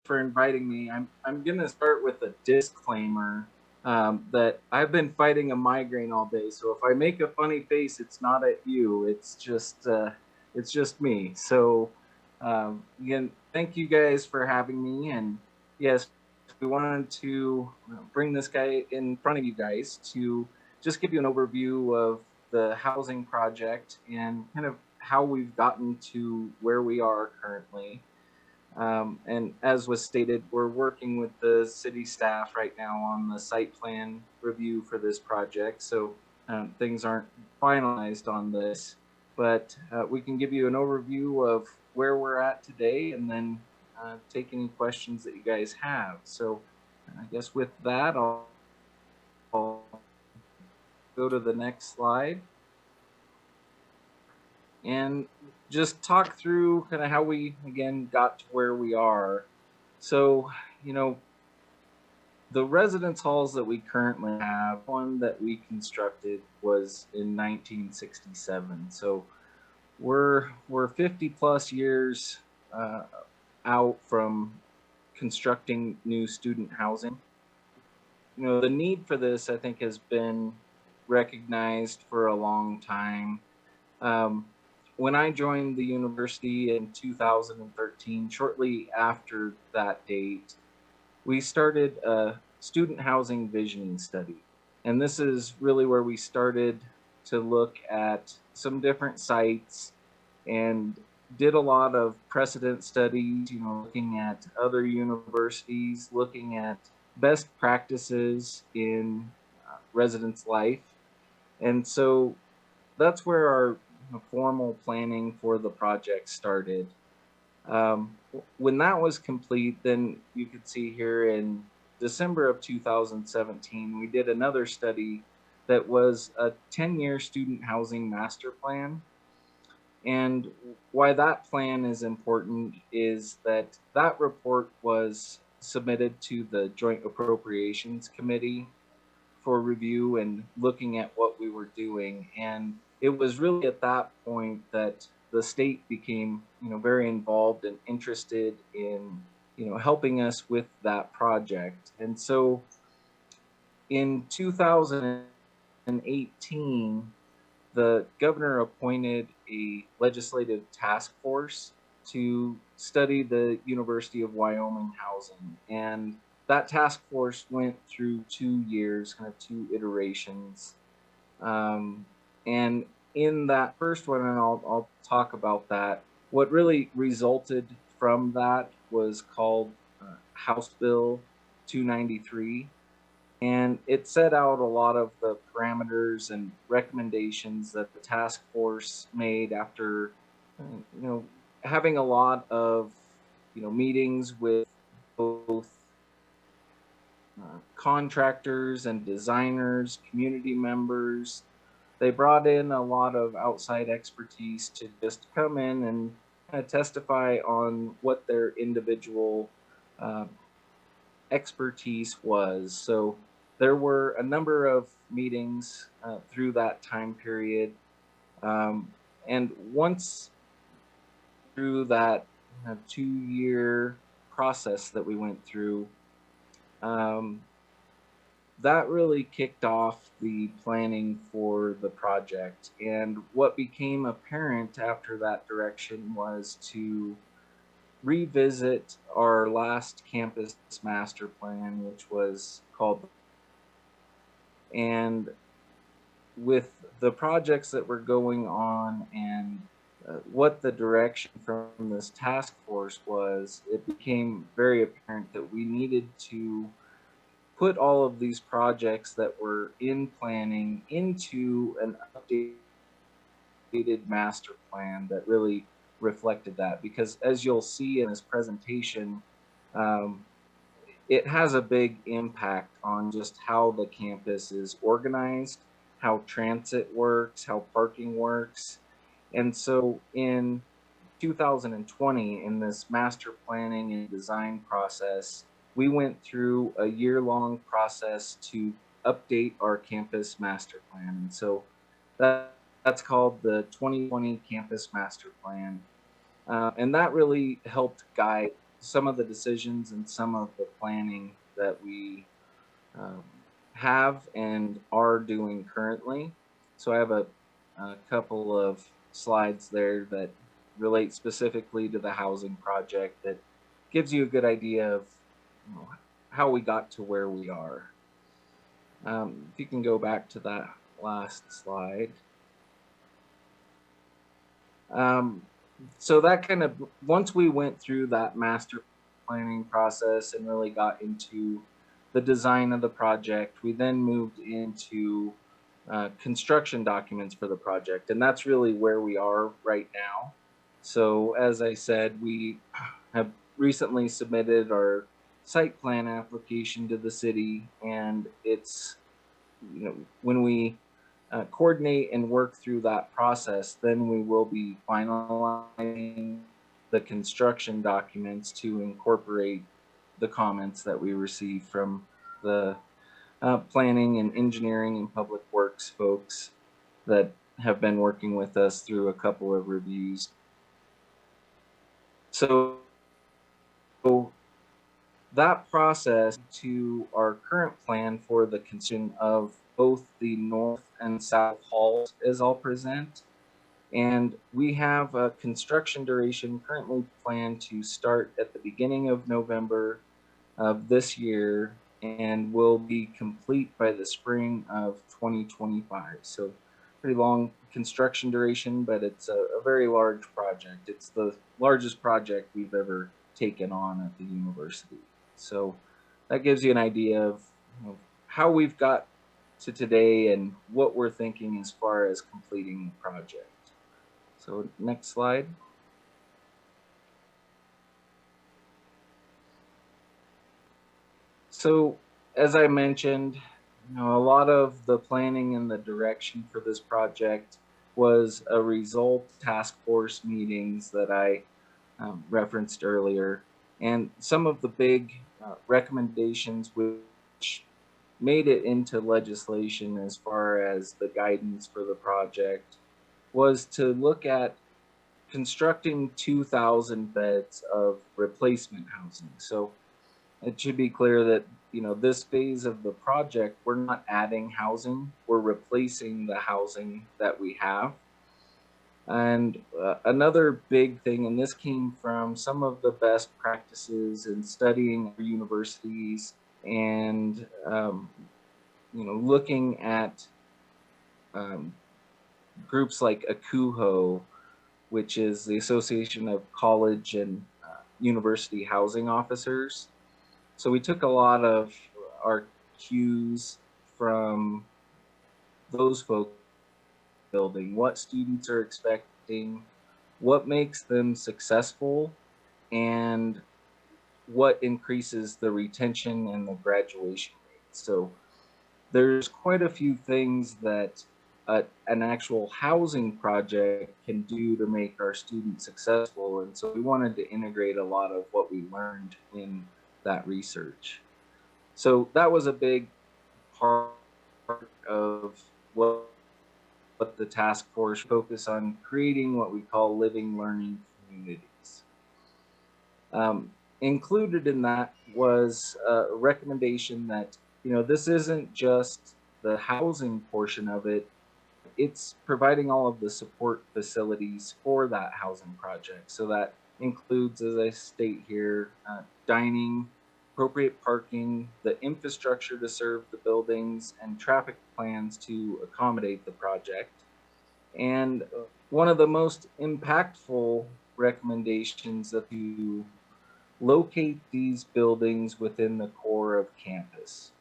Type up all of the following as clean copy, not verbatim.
for inviting me. I'm gonna start with a disclaimer that I've been fighting a migraine all day. So if I make a funny face, it's not at you. It's just me. So again, thank you guys for having me. And yes, we wanted to bring this guy in front of you guys to just give you an overview of the housing project and kind of how we've gotten to where we are currently. And as was stated, we're working with the city staff right now on the site plan review for this project. So things aren't finalized on this, but we can give you an overview of where we're at today and then take any questions that you guys have. So I guess with that, I'll go to the next slide and just talk through kind of how we, again, got to where we are. So, you know, the residence halls that we currently have, one that we constructed was in 1967. So we're 50 plus years uh, out from constructing new student housing. You know, the need for this, I think, has been recognized for a long time. Um, when I joined the university in 2013, shortly after that date, we started a student housing visioning study. And this is really where we started to look at some different sites and did a lot of precedent studies, you know, looking at other universities, looking at best practices in residence life. And so that's where our formal planning for the project started. When that was complete, then you could see here in December of 2017, we did another study that was a 10-year student housing master plan. And why that plan is important is that that report was submitted to the Joint Appropriations Committee for review and looking at what we were doing. And it was really at that point that the state became, you know, very involved and interested in, you know, helping us with that project. And so in 2018, the governor appointed a legislative task force to study the University of Wyoming housing. And that task force went through 2 years, kind of two iterations. Um, and in that first one, and I'll talk about that, what really resulted from that was called House Bill 293, and it set out a lot of the parameters and recommendations that the task force made after, you know, having a lot of, you know, meetings with both contractors and designers, community members. They brought in a lot of outside expertise to just come in and kind of testify on what their individual uh, expertise was. So there were a number of meetings through that time period. Um, and once through that 2 year process that we went through, um, that really kicked off the planning for the project. And what became apparent after that direction was to revisit our last campus master plan, which was called, and with the projects that were going on and what the direction from this task force was, it became very apparent that we needed to put all of these projects that were in planning into an updated master plan that really reflected that. Because as you'll see in this presentation, um, it has a big impact on just how the campus is organized, how transit works, how parking works. And so in 2020, in this master planning and design process, we went through a year-long process to update our campus master plan. And so that's called the 2020 Campus Master Plan. And that really helped guide some of the decisions and some of the planning that we um, have and are doing currently. So I have a couple of slides there that relate specifically to the housing project that gives you a good idea of, you know, how we got to where we are. If you can go back to that last slide. Um, so that kind of, once we went through that master planning process and really got into the design of the project, we then moved into construction documents for the project, and that's really where we are right now. So as I said, we have recently submitted our site plan application to the city, and it's, you know, when we coordinate and work through that process, then we will be finalizing the construction documents to incorporate the comments that we receive from the planning and engineering and public works folks that have been working with us through a couple of reviews. So that process to our current plan for the construction of both the north and south halls is I'll present. And we have a construction duration currently planned to start at the beginning of November of this year and will be complete by the spring of 2025. So pretty long construction duration, but it's a very large project. It's the largest project we've ever taken on at the university. So that gives you an idea of, you know, how we've got to today and what we're thinking as far as completing the project. So next slide. So as I mentioned, you know, a lot of the planning and the direction for this project was a result of task force meetings that I referenced earlier, and some of the big recommendations which made it into legislation as far as the guidance for the project was to look at constructing 2,000 beds of replacement housing. So it should be clear that, you know, this phase of the project, we're not adding housing, we're replacing the housing that we have. And another big thing, and this came from some of the best practices in studying universities and, you know, looking at um, groups like ACUHO, which is the Association of College and University Housing Officers. So we took a lot of our cues from those folks building, what students are expecting, what makes them successful, and what increases the retention and the graduation rate. So there's quite a few things that an actual housing project can do to make our students successful. And so we wanted to integrate a lot of what we learned in that research. So that was a big part of what the task force focused on, creating what we call living learning communities. Included in that was a recommendation that, you know, this isn't just the housing portion of it, it's providing all of the support facilities for that housing project. So that includes, as I state here, dining, appropriate parking, the infrastructure to serve the buildings, and traffic plans to accommodate the project. And one of the most impactful recommendations that you locate these buildings within the core of campus.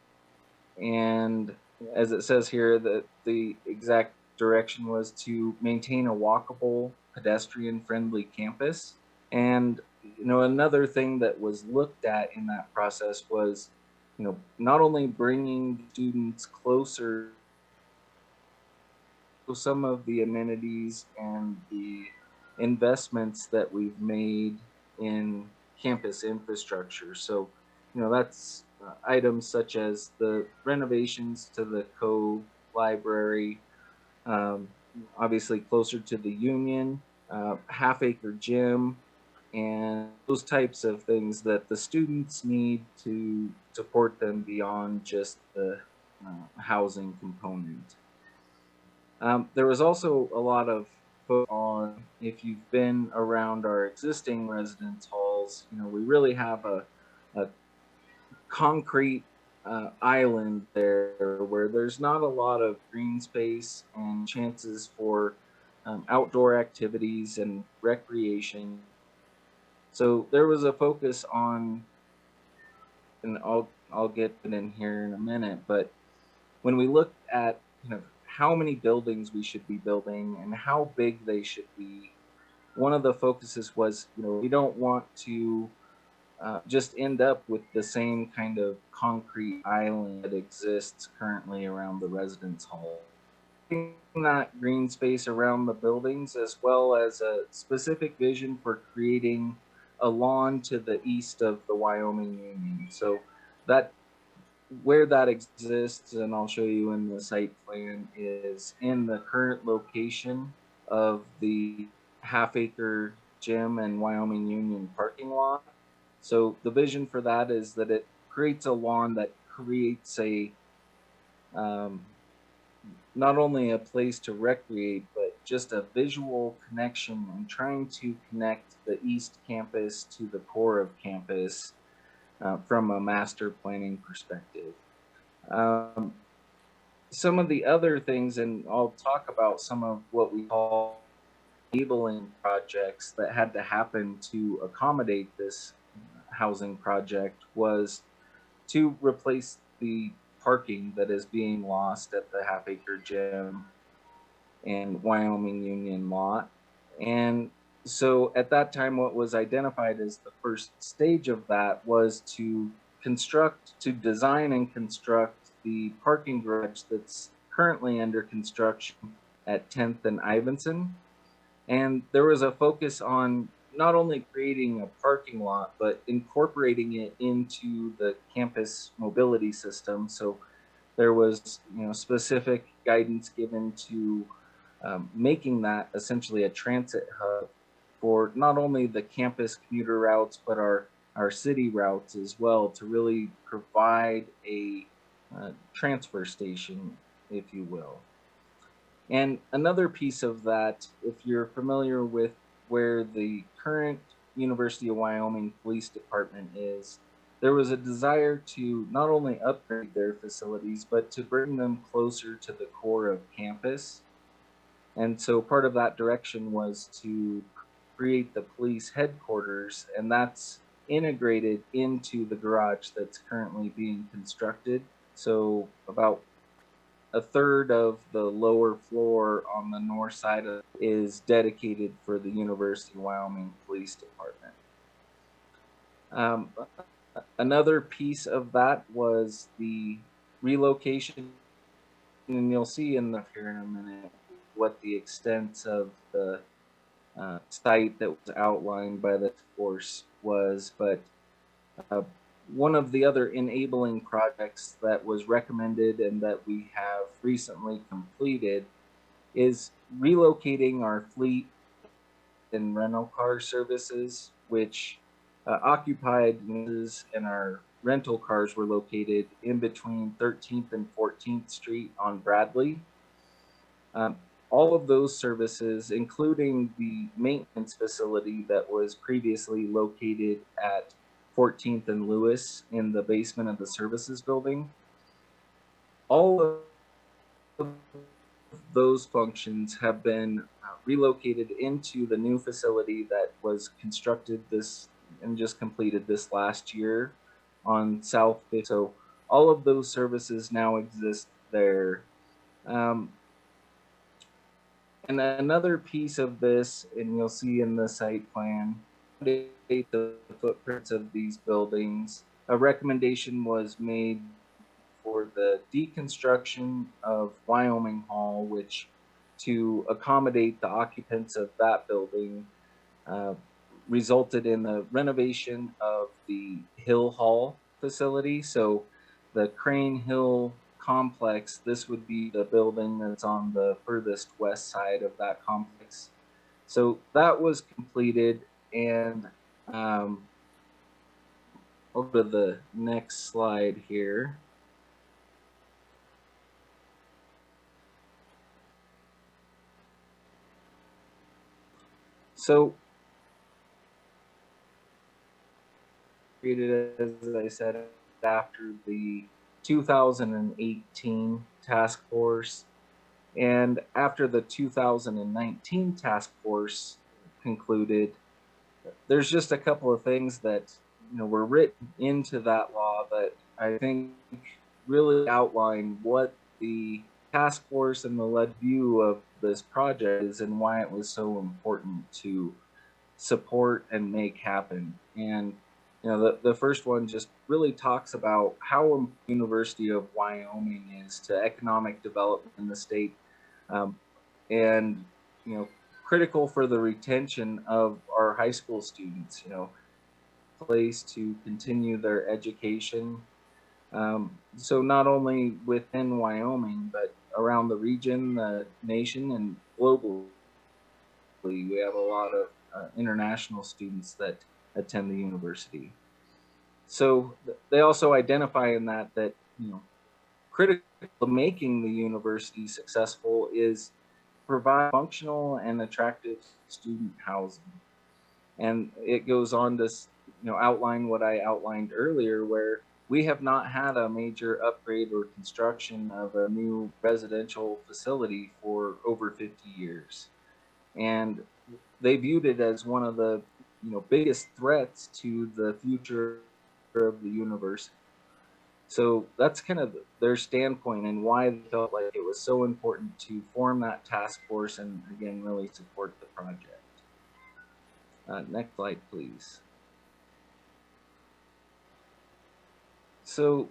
And as it says here, that the exact direction was to maintain a walkable, pedestrian-friendly campus. And, you know, another thing that was looked at in that process was, you know, not only bringing students closer to some of the amenities and the investments that we've made in campus infrastructure. So, you know, that's items such as the renovations to the library, um, obviously closer to the union, half acre gym, and those types of things that the students need to support them beyond just the housing component. There was also a lot of focus on, if you've been around our existing residence halls, we really have a concrete island there where there's not a lot of green space and chances for outdoor activities and recreation. So there was a focus on, and I'll get it in here in a minute, but when we looked at how many buildings we should be building and how big they should be, one of the focuses was, we don't want to just end up with the same kind of concrete island that exists currently around the residence hall. That green space around the buildings, as well as a specific vision for creating a lawn to the east of the Wyoming Union. So that where that exists, and I'll show you in the site plan, is in the current location of the half-acre gym and Wyoming Union parking lot. So the vision for that is that it creates a lawn that creates a um, not only a place to recreate, but just a visual connection and trying to connect the East Campus to the core of campus from a master planning perspective. Um, some of the other things, and I'll talk about some of what we call enabling projects that had to happen to accommodate this housing project, was to replace the parking that is being lost at the half acre gym and Wyoming Union lot. And so at that time, what was identified as the first stage of that was to design and construct the parking garage that's currently under construction at 10th and Ivinson. And there was a focus on not only creating a parking lot, but incorporating it into the campus mobility system. So there was, specific guidance given to making that essentially a transit hub for not only the campus commuter routes, but our city routes as well, to really provide a transfer station, if you will. And another piece of that, if you're familiar with where the current University of Wyoming Police Department is, there was a desire to not only upgrade their facilities, but to bring them closer to the core of campus. And so part of that direction was to create the police headquarters, and that's integrated into the garage that's currently being constructed. So about a third of the lower floor on the north side is dedicated for the University of Wyoming Police Department. Um, Another piece of that was the relocation, and you'll see here in a minute what the extent of the site that was outlined by the force was. But uh, one of the other enabling projects that was recommended and that we have recently completed is relocating our fleet and rental car services, which occupied and our rental cars were located in between 13th and 14th Street on Bradley. Um, all of those services, including the maintenance facility that was previously located at 14th and Lewis in the basement of the services building, all of those functions have been relocated into the new facility that was constructed this and just completed this last year on South 5th. So all of those services now exist there. And another piece of this, and you'll see in the site plan, the footprints of these buildings. A recommendation was made for the deconstruction of Wyoming Hall, which, to accommodate the occupants of that building, uh, resulted in the renovation of the Hill Hall facility. So the Crane Hill complex, this would be the building that's on the furthest west side of that complex. So that was completed, and Um, I'll go to the next slide here. So, created, as I said, after the 2018 task force. And after the 2019 task force concluded, there's just a couple of things that were written into that law that I think really outline what the task force and the led view of this project is and why it was so important to support and make happen. And the first one just really talks about how important the University of Wyoming is to economic development in the state, um, and critical for the retention of our high school students. Place to continue their education. So not only within Wyoming, but around the region, the nation, and globally, we have a lot of international students that attend the university. So they also identify in that critical to making the university successful is provide functional and attractive student housing. And it goes on to outline what I outlined earlier, where we have not had a major upgrade or construction of a new residential facility for over 50 years. And they viewed it as one of the biggest threats to the future of the university. So that's kind of their standpoint and why they felt like it was so important to form that task force and again really support the project. Next slide, please. So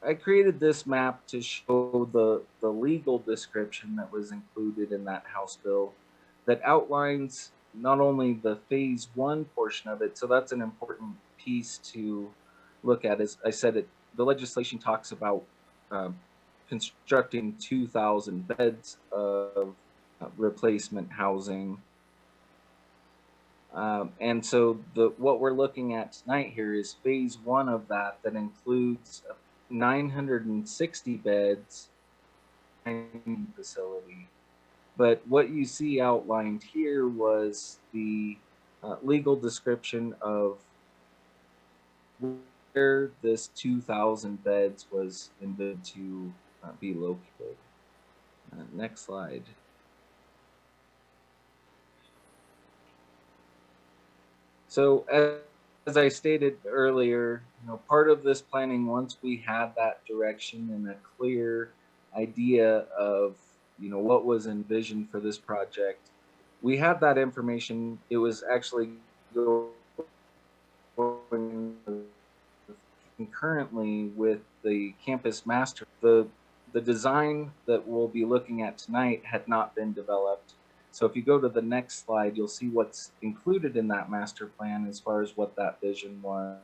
I created this map to show the legal description that was included in that House bill that outlines not only the phase one portion of it, so that's an important piece to look at. As I said, the legislation talks about um, constructing 2,000 beds of replacement housing. And so what we're looking at tonight here is phase one of that includes 960 beds in facility. But what you see outlined here was the legal description of where this 2,000 beds was intended to be located. Next slide. So as I stated earlier, part of this planning, once we had that direction and a clear idea of, what was envisioned for this project, we had that information. It was actually going concurrently with the campus master. The design that we'll be looking at tonight had not been developed. So if you go to the next slide, you'll see what's included in that master plan as far as what that vision was.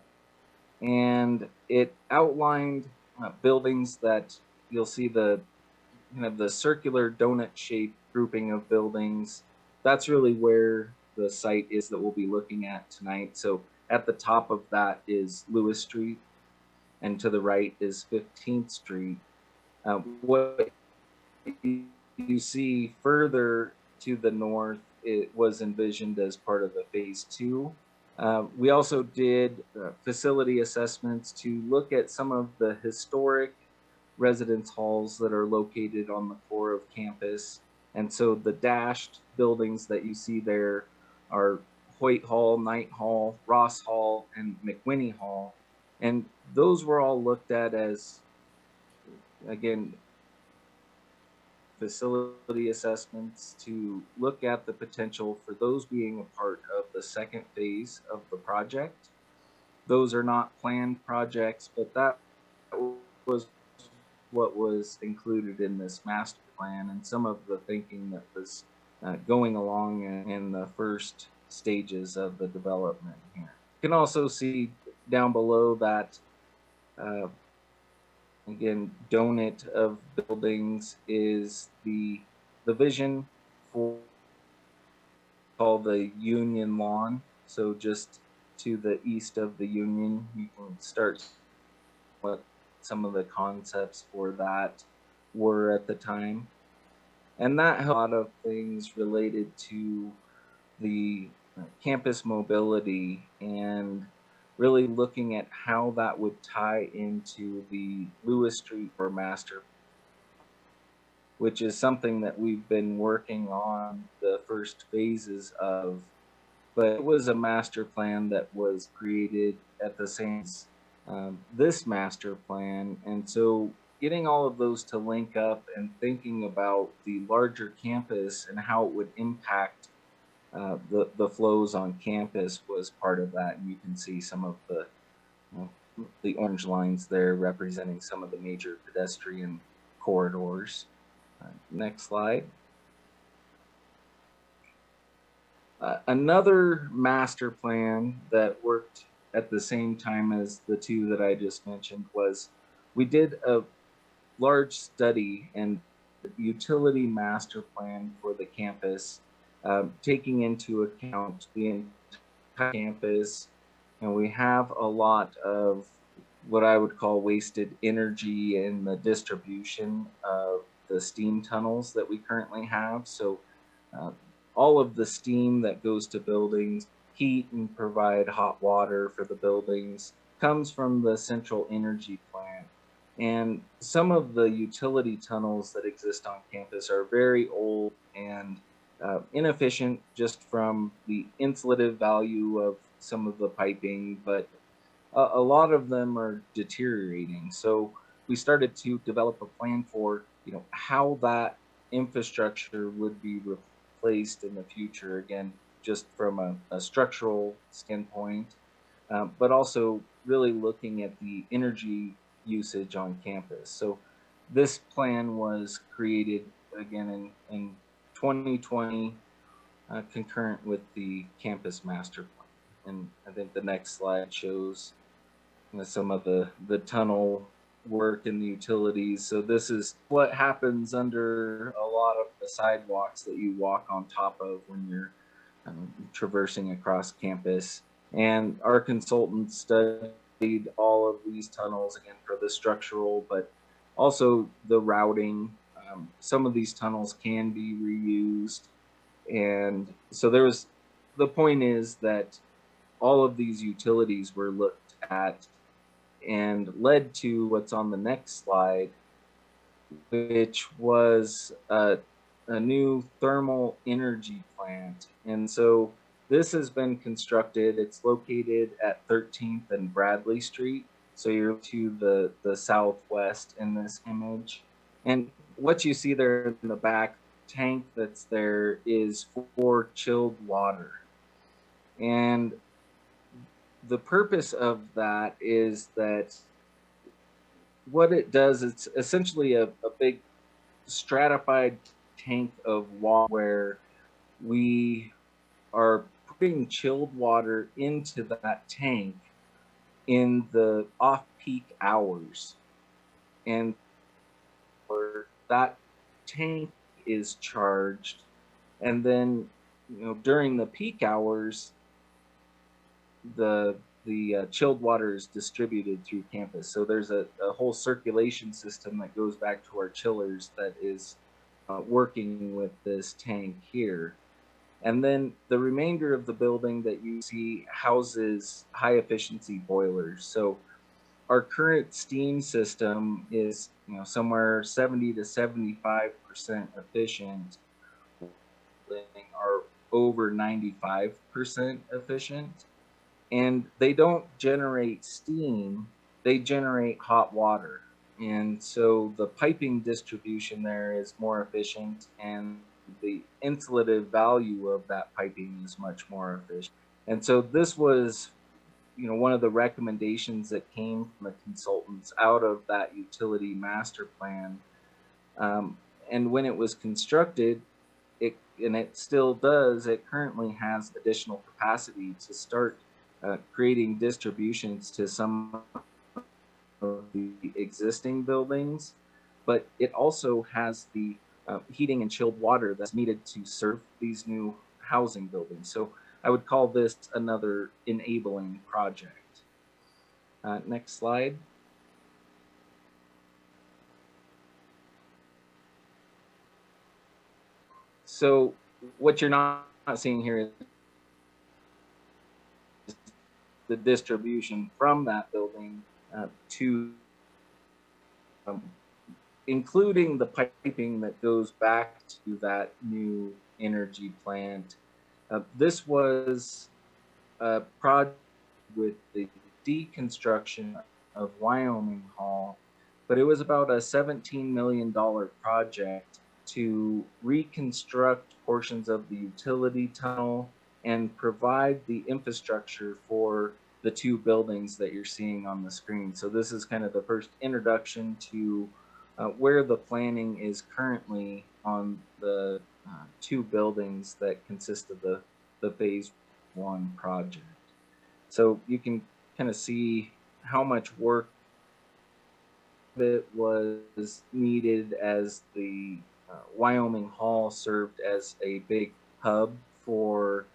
And it outlined buildings that you'll see the the circular donut shaped grouping of buildings. That's really where the site is that we'll be looking at tonight. So at the top of that is Lewis Street, and to the right is 15th Street. What you see further to the north, it was envisioned as part of the phase two. We also did facility assessments to look at some of the historic residence halls that are located on the core of campus. And so the dashed buildings that you see there are Hoyt Hall, Knight Hall, Ross Hall, and McWhinney Hall. And those were all looked at as, again, facility assessments to look at the potential for those being a part of the second phase of the project. Those are not planned projects, but that was what was included in this master plan and some of the thinking that was going along in the first stages of the development here. You can also see down below that again, donut of buildings is the vision for called the Union Lawn. So just to the east of the Union, you can start what some of the concepts for that were at the time. And that had a lot of things related to the campus mobility and really looking at how that would tie into the Lewis Street or master, which is something that we've been working on the first phases of. But it was a master plan that was created at the same as this master plan. And so getting all of those to link up and thinking about the larger campus and how it would impact the flows on campus was part of that. And you can see some of you the orange lines there representing some of the major pedestrian corridors. Next slide. Another master plan that worked at the same time as the two that I just mentioned was we did a large study and utility master plan for the campus, taking into account the entire campus. And we have a lot of what I would call wasted energy in the distribution of the steam tunnels that we currently have. So uh, all of the steam that goes to buildings, heat and provide hot water for the buildings, comes from the central energy plant. And some of the utility tunnels that exist on campus are very old and inefficient just from the insulative value of some of the piping, but a lot of them are deteriorating. So we started to develop a plan for, how that infrastructure would be replaced in the future. Again, just from a structural standpoint, but also really looking at the energy usage on campus. So this plan was created again in 2020, concurrent with the campus master plan. And I think the next slide shows some of the tunnel work and the utilities. So this is what happens under a lot of the sidewalks that you walk on top of when you're traversing across campus. And our consultants studied all of these tunnels again for the structural, but also the routing. Some of these tunnels can be reused. And so the point is that all of these utilities were looked at and led to what's on the next slide, which was a new thermal energy plant. And so this has been constructed. It's located at 13th and Bradley Street. So you're to the southwest in this image. And what you see there in the back tank that's there is for chilled water. And the purpose of that is that what it does, it's essentially a big stratified tank of water where we are putting chilled water into that tank in the off-peak hours. And where that tank is charged, and then during the peak hours, the chilled water is distributed through campus. So there's a whole circulation system that goes back to our chillers that is working with this tank here. And then the remainder of the building that you see houses high efficiency boilers. So our current steam system is somewhere 70 to 75% efficient, are over 95% efficient. And they don't generate steam, they generate hot water. And so the piping distribution there is more efficient, and the insulative value of that piping is much more efficient. And so this was, one of the recommendations that came from the consultants out of that utility master plan. And when it was constructed, and it still does, it currently has additional capacity to start creating distributions to some of the existing buildings, but it also has the heating and chilled water that's needed to serve these new housing buildings. So I would call this another enabling project. Next slide. So what you're not seeing here is the distribution from that building to including the piping that goes back to that new energy plant. This was a project with the deconstruction of Wyoming Hall, but it was about a $17 million project to reconstruct portions of the utility tunnel and provide the infrastructure for the two buildings that you're seeing on the screen. So this is kind of the first introduction to where the planning is currently on the two buildings that consist of the phase one project. So you can kind of see how much work it was needed as the Wyoming Hall served as a big hub for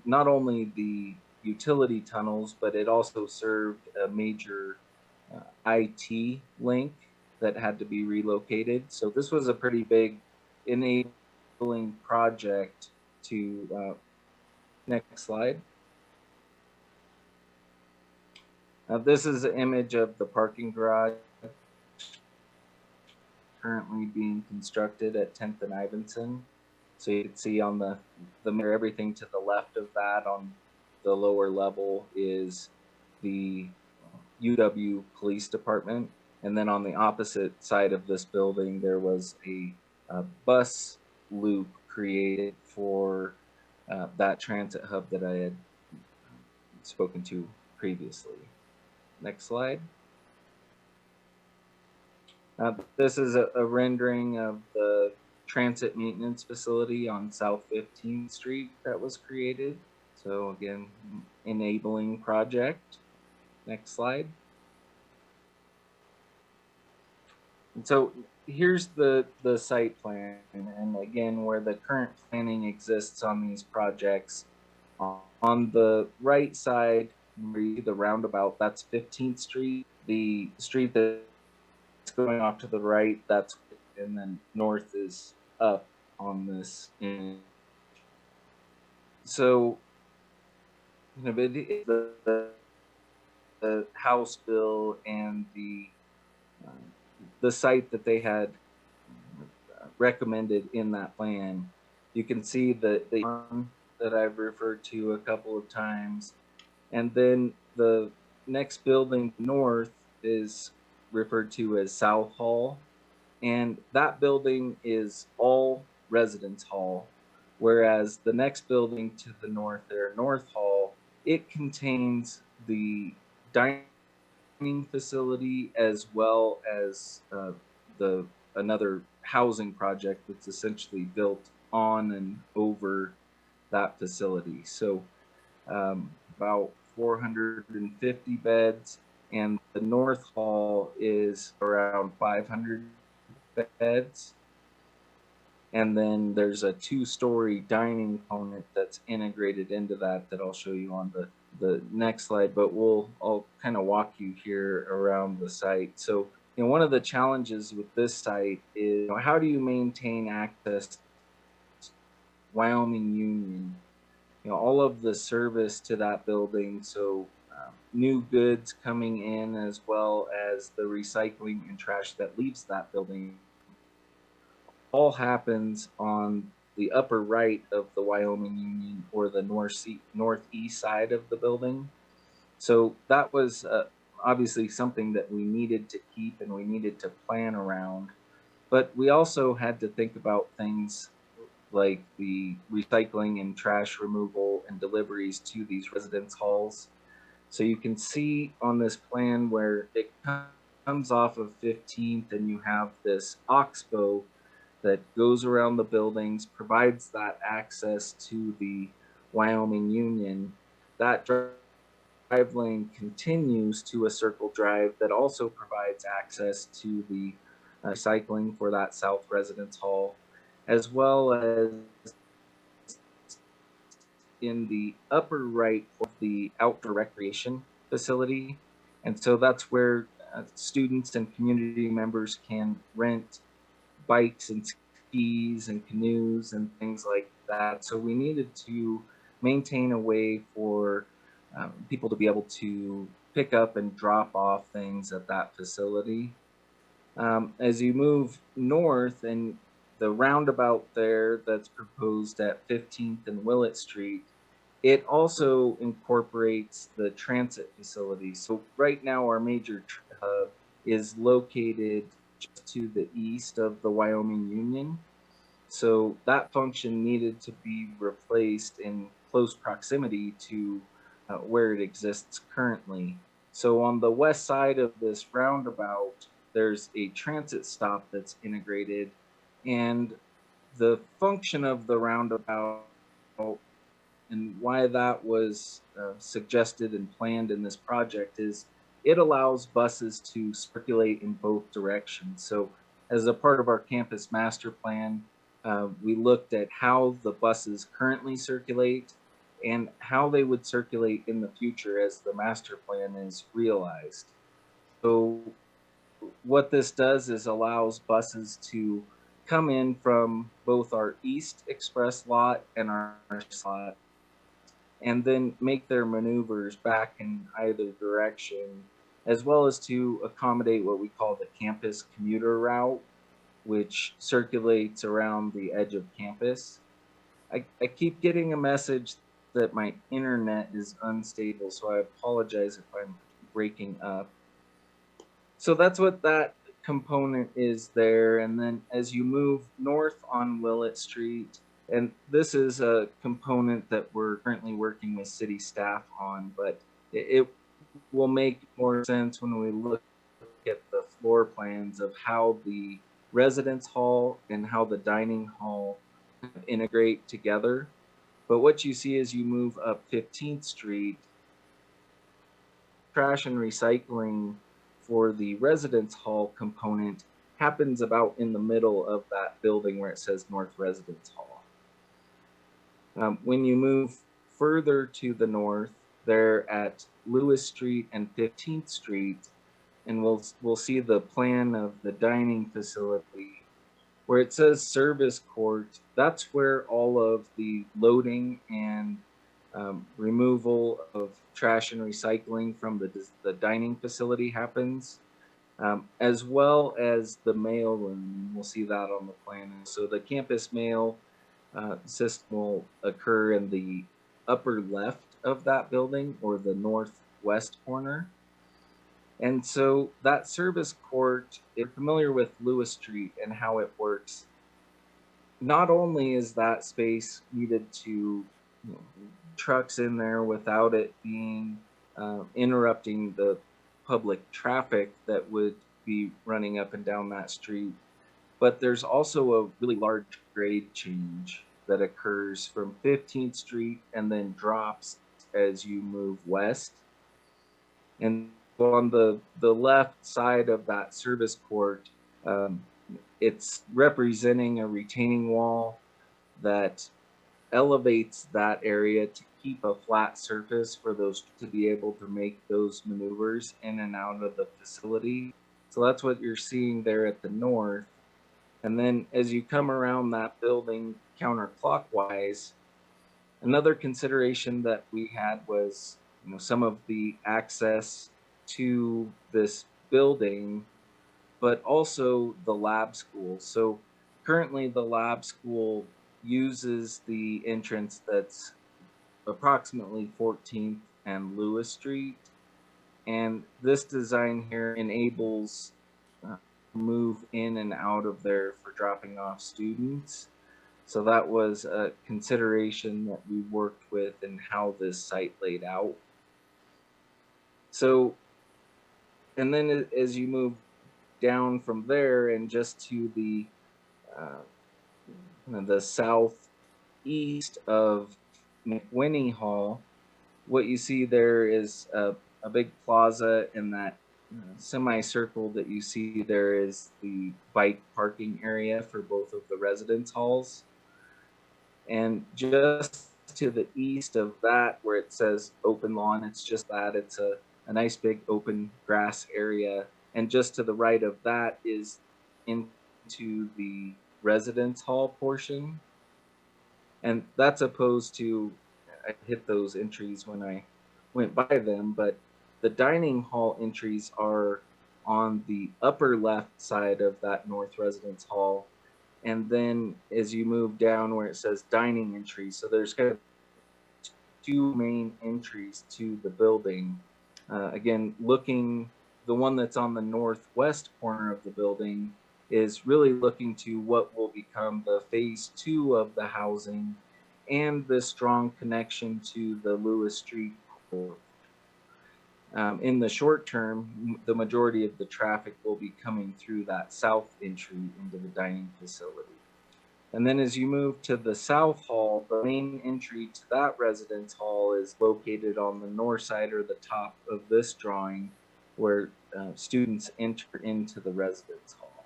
not only the utility tunnels, but it also served a major IT link that had to be relocated. So this was a pretty big enabling project to, next slide. This is an image of the parking garage currently being constructed at 10th and Ivinson. So you can see on the mirror, everything to the left of that on the lower level is the UW Police Department. And then on the opposite side of this building, there was a bus loop created for that transit hub that I had spoken to previously. Next slide. This is a rendering of the transit maintenance facility on South 15th Street that was created. So again, enabling project. Next slide. And so here's the site plan, and again, where the current planning exists on these projects. On the right side, the roundabout, that's 15th Street. The street that's going off to the right, that's, and then north is up on this image. So, you know, the House bill and the site that they had recommended in that plan, you can see the that I've referred to a couple of times, and then the next building north is referred to as South Hall, and that building is all residence hall, whereas the next building to the north there, North Hall, it contains the dining facility as well as another housing project that's essentially built on and over that facility. So about 450 beds, and the North Hall is around 500 beds. And then there's a 2-story dining component that's integrated into that I'll show you on the next slide, but I'll kind of walk you here around the site. So, you know, one of the challenges with this site is, you know, how do you maintain access to Wyoming Union? You know, all of the service to that building, so new goods coming in as well as the recycling and trash that leaves that building, all happens on the upper right of the Wyoming Union, or the northeast side of the building. So that was obviously something that we needed to keep and we needed to plan around. But we also had to think about things like the recycling and trash removal and deliveries to these residence halls. So you can see on this plan where it comes off of 15th, and you have this oxbow that goes around the buildings, provides that access to the Wyoming Union. That drive lane continues to a circle drive that also provides access to the recycling for that South Residence Hall, as well as in the upper right of the outdoor recreation facility. And so that's where students and community members can rent bikes and skis and canoes and things like that. So we needed to maintain a way for people to be able to pick up and drop off things at that facility. As you move north and the roundabout there that's proposed at 15th and Willett Street, it also incorporates the transit facility. So right now our major hub is located just to the east of the Wyoming Union. So that function needed to be replaced in close proximity to where it exists currently. So on the west side of this roundabout, there's a transit stop that's integrated, and the function of the roundabout and why that was suggested and planned in this project is it allows buses to circulate in both directions. So, as a part of our campus master plan, we looked at how the buses currently circulate and how they would circulate in the future as the master plan is realized. So, what this does is allows buses to come in from both our East Express lot and our slot and then make their maneuvers back in either direction, as well as to accommodate what we call the campus commuter route, which circulates around the edge of campus. I keep getting a message that my internet is unstable, so I apologize if I'm breaking up. So that's what that component is there. And then as you move north on Willett Street, and this is a component that we're currently working with city staff on, but it will make more sense when we look at the floor plans of how the residence hall and how the dining hall integrate together. But what you see as you move up 15th Street, trash and recycling for the residence hall component happens about in the middle of that building where it says North Residence Hall. When you move further to the north, they're at Lewis Street and 15th Street, and we'll see the plan of the dining facility where it says service court. That's where all of the loading and removal of trash and recycling from the dining facility happens, as well as the mail room. We'll see that on the plan. So the campus mail system will occur in the upper left of that building or the northwest corner. And so that service court, if you're familiar with Lewis Street and how it works, not only is that space needed to trucks in there without it being interrupting the public traffic that would be running up and down that street, but there's also a really large grade change that occurs from 15th Street and then drops as you move west. And on the left side of that service court, it's representing a retaining wall that elevates that area to keep a flat surface for those to be able to make those maneuvers in and out of the facility. So that's what you're seeing there at the north. And then as you come around that building counterclockwise, another consideration that we had was, some of the access to this building, but also the lab school. So currently the lab school uses the entrance that's approximately 14th and Lewis Street. And this design here enables move in and out of there for dropping off students. So that was a consideration that we worked with in how this site laid out. So, and then as you move down from there and just to the southeast of McWhinney Hall, what you see there is a big plaza, and that semicircle that you see there is the bike parking area for both of the residence halls. And just to the east of that, where it says open lawn, it's just that it's a nice big open grass area. And just to the right of that is into the residence hall portion. And that's opposed to, I hit those entries when I went by them, but the dining hall entries are on the upper left side of that north residence hall. And then as you move down where it says dining entry, so there's kind of two main entries to the building. Again, the one that's on the northwest corner of the building is really looking to what will become the phase two of the housing and the strong connection to the Lewis Street corridor. In the short term, the majority of the traffic will be coming through that south entry into the dining facility. And then as you move to the south hall, the main entry to that residence hall is located on the north side or the top of this drawing, where students enter into the residence hall.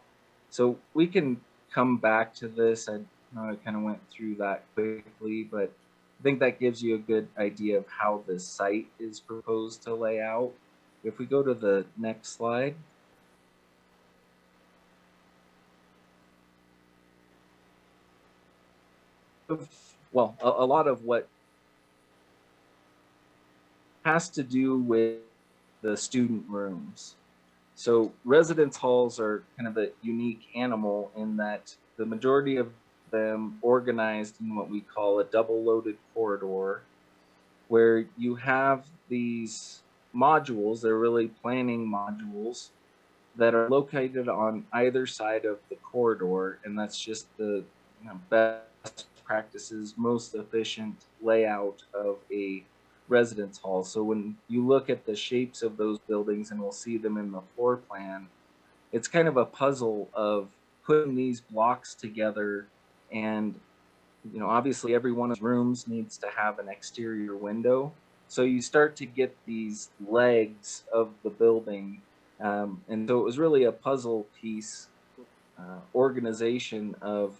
So we can come back to this. I know I kind of went through that quickly, but I think that gives you a good idea of how the site is proposed to lay out. If we go to the next slide. Well, a lot of what has to do with the student rooms. So residence halls are kind of a unique animal in that the majority of them organized in what we call a double loaded corridor, where you have these modules, they're really planning modules that are located on either side of the corridor. And that's just the best practices, most efficient layout of a residence hall. So when you look at the shapes of those buildings, and we'll see them in the floor plan, it's kind of a puzzle of putting these blocks together. And obviously every one of the rooms needs to have an exterior window. So you start to get these legs of the building. And so it was really a puzzle piece organization of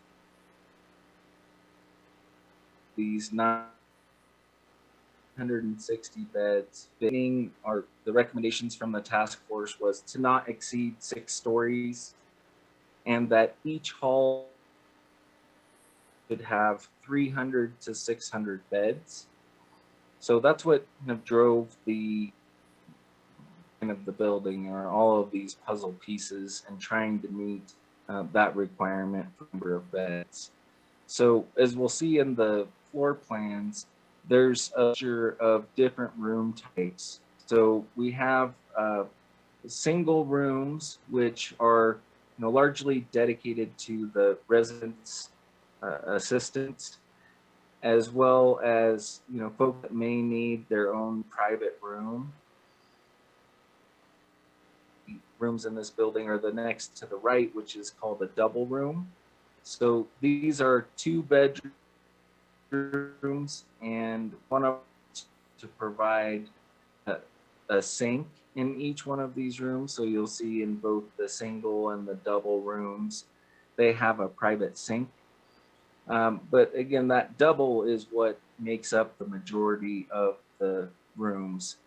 these 960 beds. The recommendations from the task force was to not exceed 6 stories, and that each hall should have 300 to 600 beds. So that's what kind of drove the building, or all of these puzzle pieces, and trying to meet that requirement for number of beds. So as we'll see in the floor plans, there's a mixture of different room types. So we have single rooms, which are largely dedicated to the residents' assistants, as well as folks that may need their own private room. Rooms in this building are the next to the right, which is called a double room. So these are 2 bedrooms, and one of them to provide a sink in each one of these rooms. So you'll see in both the single and the double rooms, they have a private sink. But again, that double is what makes up the majority of the rooms.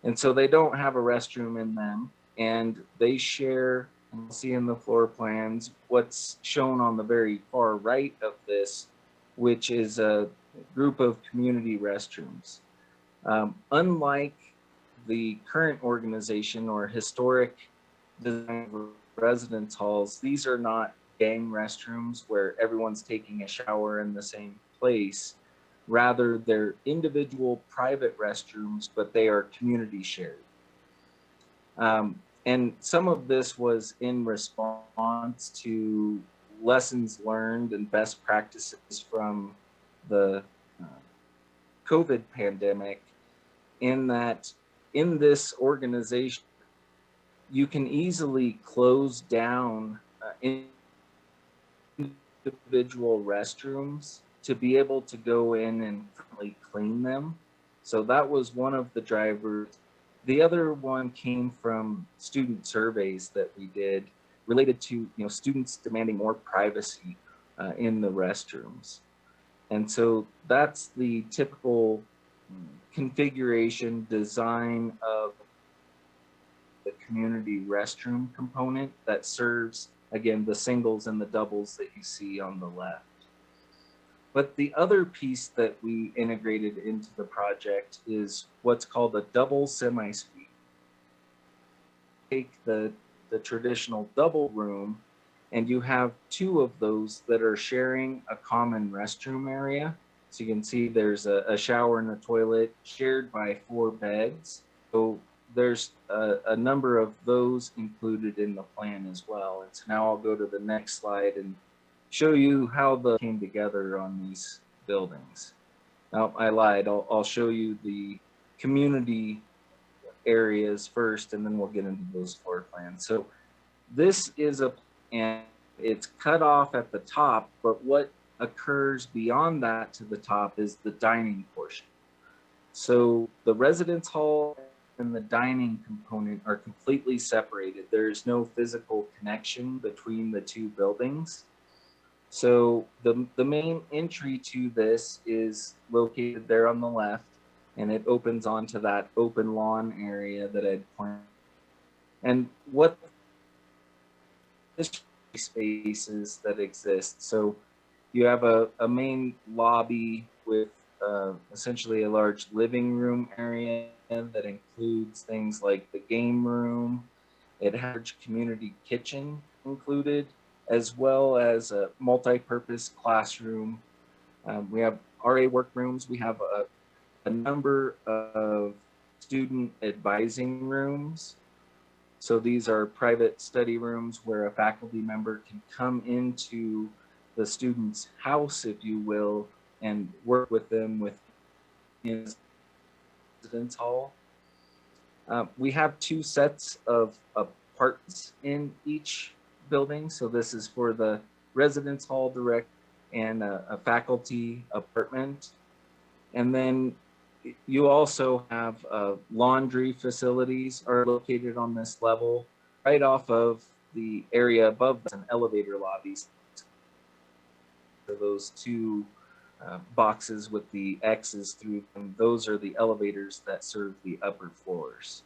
And so they don't have a restroom in them, and they share, and you'll see in the floor plans, what's shown on the very far right of this, which is a group of community restrooms. Unlike the current organization or historic design of residence halls, these are not gang restrooms where everyone's taking a shower in the same place. Rather, they're individual private restrooms, but they are community shared. And some of this was in response to lessons learned and best practices from the COVID pandemic, in that in this organization, you can easily close down individual restrooms to be able to go in and clean them. So that was one of the drivers. The other one came from student surveys that we did related to students demanding more privacy in the restrooms. And so that's the typical configuration design of the community restroom component that serves, again, the singles and the doubles that you see on the left. But the other piece that we integrated into the project is what's called a double semi-suite. Take the traditional double room, and you have two of those that are sharing a common restroom area. So you can see there's a shower and a toilet shared by 4 beds. So there's a number of those included in the plan as well. And so now I'll go to the next slide and show you how the came together on these buildings. Now, I lied. I'll show you the community areas first, and then we'll get into those floor plans. So this is and it's cut off at the top, but what occurs beyond that to the top is the dining portion. So the residence hall and the dining component are completely separated. There's no physical connection between the two buildings. So the main entry to this is located there on the left, and it opens onto that open lawn area that I'd pointed. And what this spaces that exist. So you have a main lobby with essentially a large living room area that includes things like the game room. It has a community kitchen included, as well as a multi-purpose classroom. We have RA workrooms. We have a number of student advising rooms. So these are private study rooms where a faculty member can come into the student's house, if you will, and work with them within residence hall. We have 2 sets of apartments in each building. So this is for the residence hall direct and a faculty apartment. And then you also have laundry facilities are located on this level. Right off of the area above an elevator lobbies. So those 2 boxes with the X's through them, those are the elevators that serve the upper floors.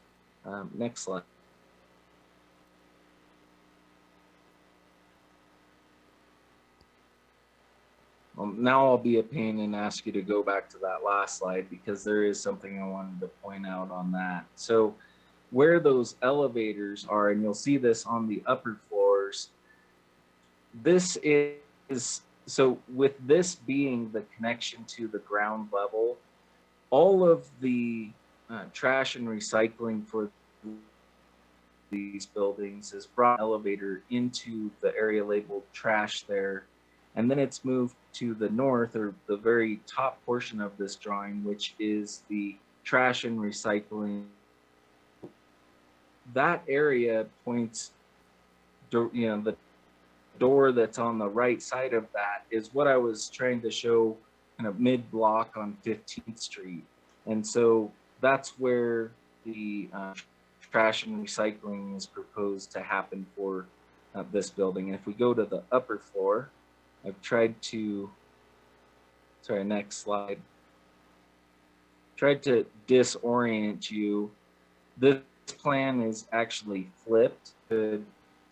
Next slide. Now I'll be a pain and ask you to go back to that last slide because there is something I wanted to point out on that. So where those elevators are, and you'll see this on the upper floors, this is, so with this being the connection to the ground level, all of the trash and recycling for these buildings is brought elevator into the area labeled trash there. And then it's moved to the north, or the very top portion of this drawing, which is the trash and recycling. That area points, the door that's on the right side of that is what I was trying to show kind of mid-block on 15th Street. And so that's where the trash and recycling is proposed to happen for this building. And if we go to the upper floor, I've tried to, sorry, next slide. Tried to disorient you. This plan is actually flipped to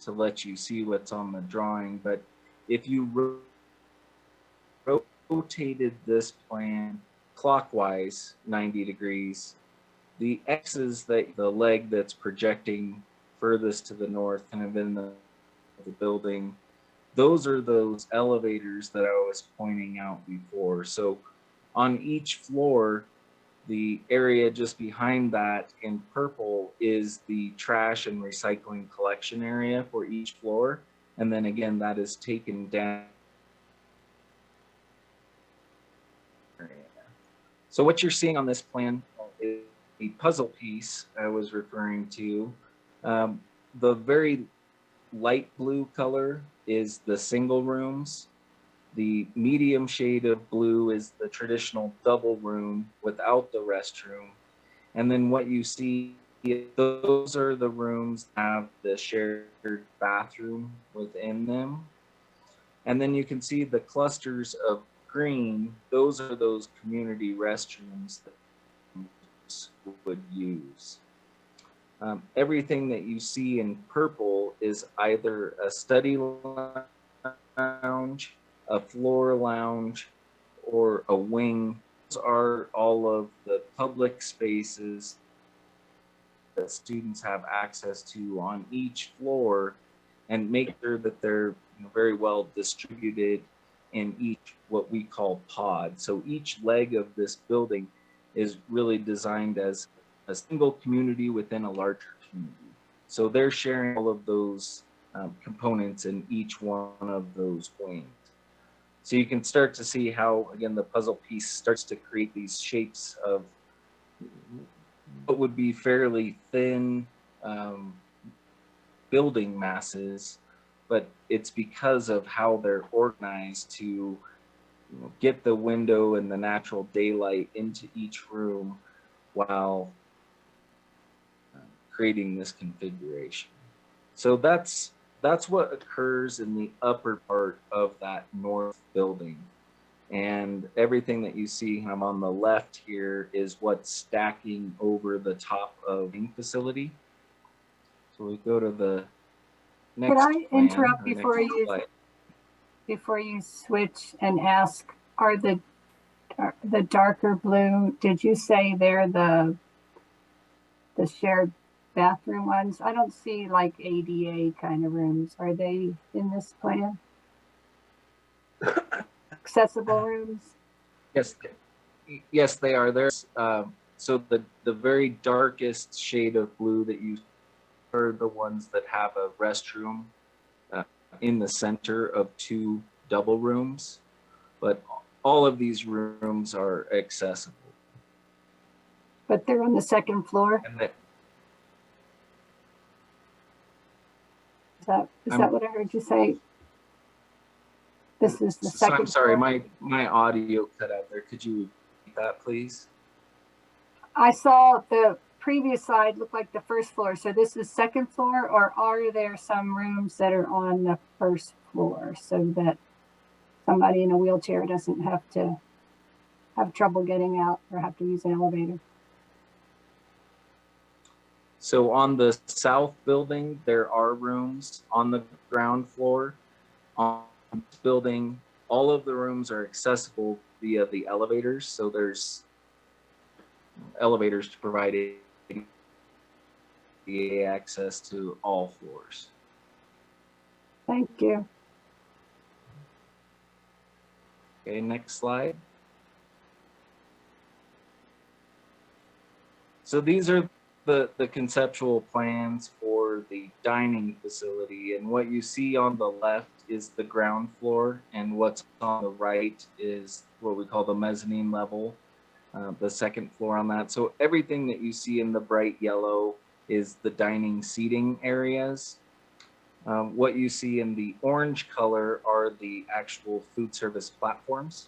let you see what's on the drawing. But if you rotated this plan clockwise 90 degrees, the X's, that the leg that's projecting furthest to the north, kind of in the building, those are those elevators that I was pointing out before. So on each floor, the area just behind that in purple is the trash and recycling collection area for each floor. And then again, that is taken down. So what you're seeing on this plan is the puzzle piece I was referring to. The very light blue color is the single rooms. The medium shade of blue is the traditional double room without the restroom. And then what you see, those are the rooms that have the shared bathroom within them. And then you can see the clusters of green, those are those community restrooms that would use. Everything that you see in purple is either a study lounge, a floor lounge, or a wing. Those are all of the public spaces that students have access to on each floor, and make sure that they're very well distributed in each what we call pod. So each leg of this building is really designed as a single community within a larger community. So they're sharing all of those components in each one of those wings. So you can start to see how, again, the puzzle piece starts to create these shapes of what would be fairly thin building masses, but it's because of how they're organized to get the window and the natural daylight into each room while creating this configuration. So that's what occurs in the upper part of that north building. And everything that you see on the left here is what's stacking over the top of the facility. So we go to the next. Could I interrupt before you switch and ask, are the darker blue, did you say they're the shared bathroom ones? I don't see like ADA kind of rooms. Are they in this plan? Accessible rooms? Yes, they are. There's so the very darkest shade of blue that you are the ones that have a restroom in the center of 2 double rooms, but all of these rooms are accessible. But they're on the 2nd floor? Is that what I heard you say? This is the 2nd I'm sorry, floor? my audio cut out there. Could you repeat that, please? I saw the previous slide look like the 1st floor. So this is 2nd floor, or are there some rooms that are on the 1st floor so that somebody in a wheelchair doesn't have to have trouble getting out or have to use an elevator? So on the south building, there are rooms on the ground floor. On this building, all of the rooms are accessible via the elevators. So there's elevators to provide ADA access to all floors. Thank you. Okay, next slide. So these are the conceptual plans for the dining facility, and what you see on the left is the ground floor, and what's on the right is what we call the mezzanine level, the 2nd floor on that. So everything that you see in the bright yellow is the dining seating areas. What you see in the orange color are the actual food service platforms.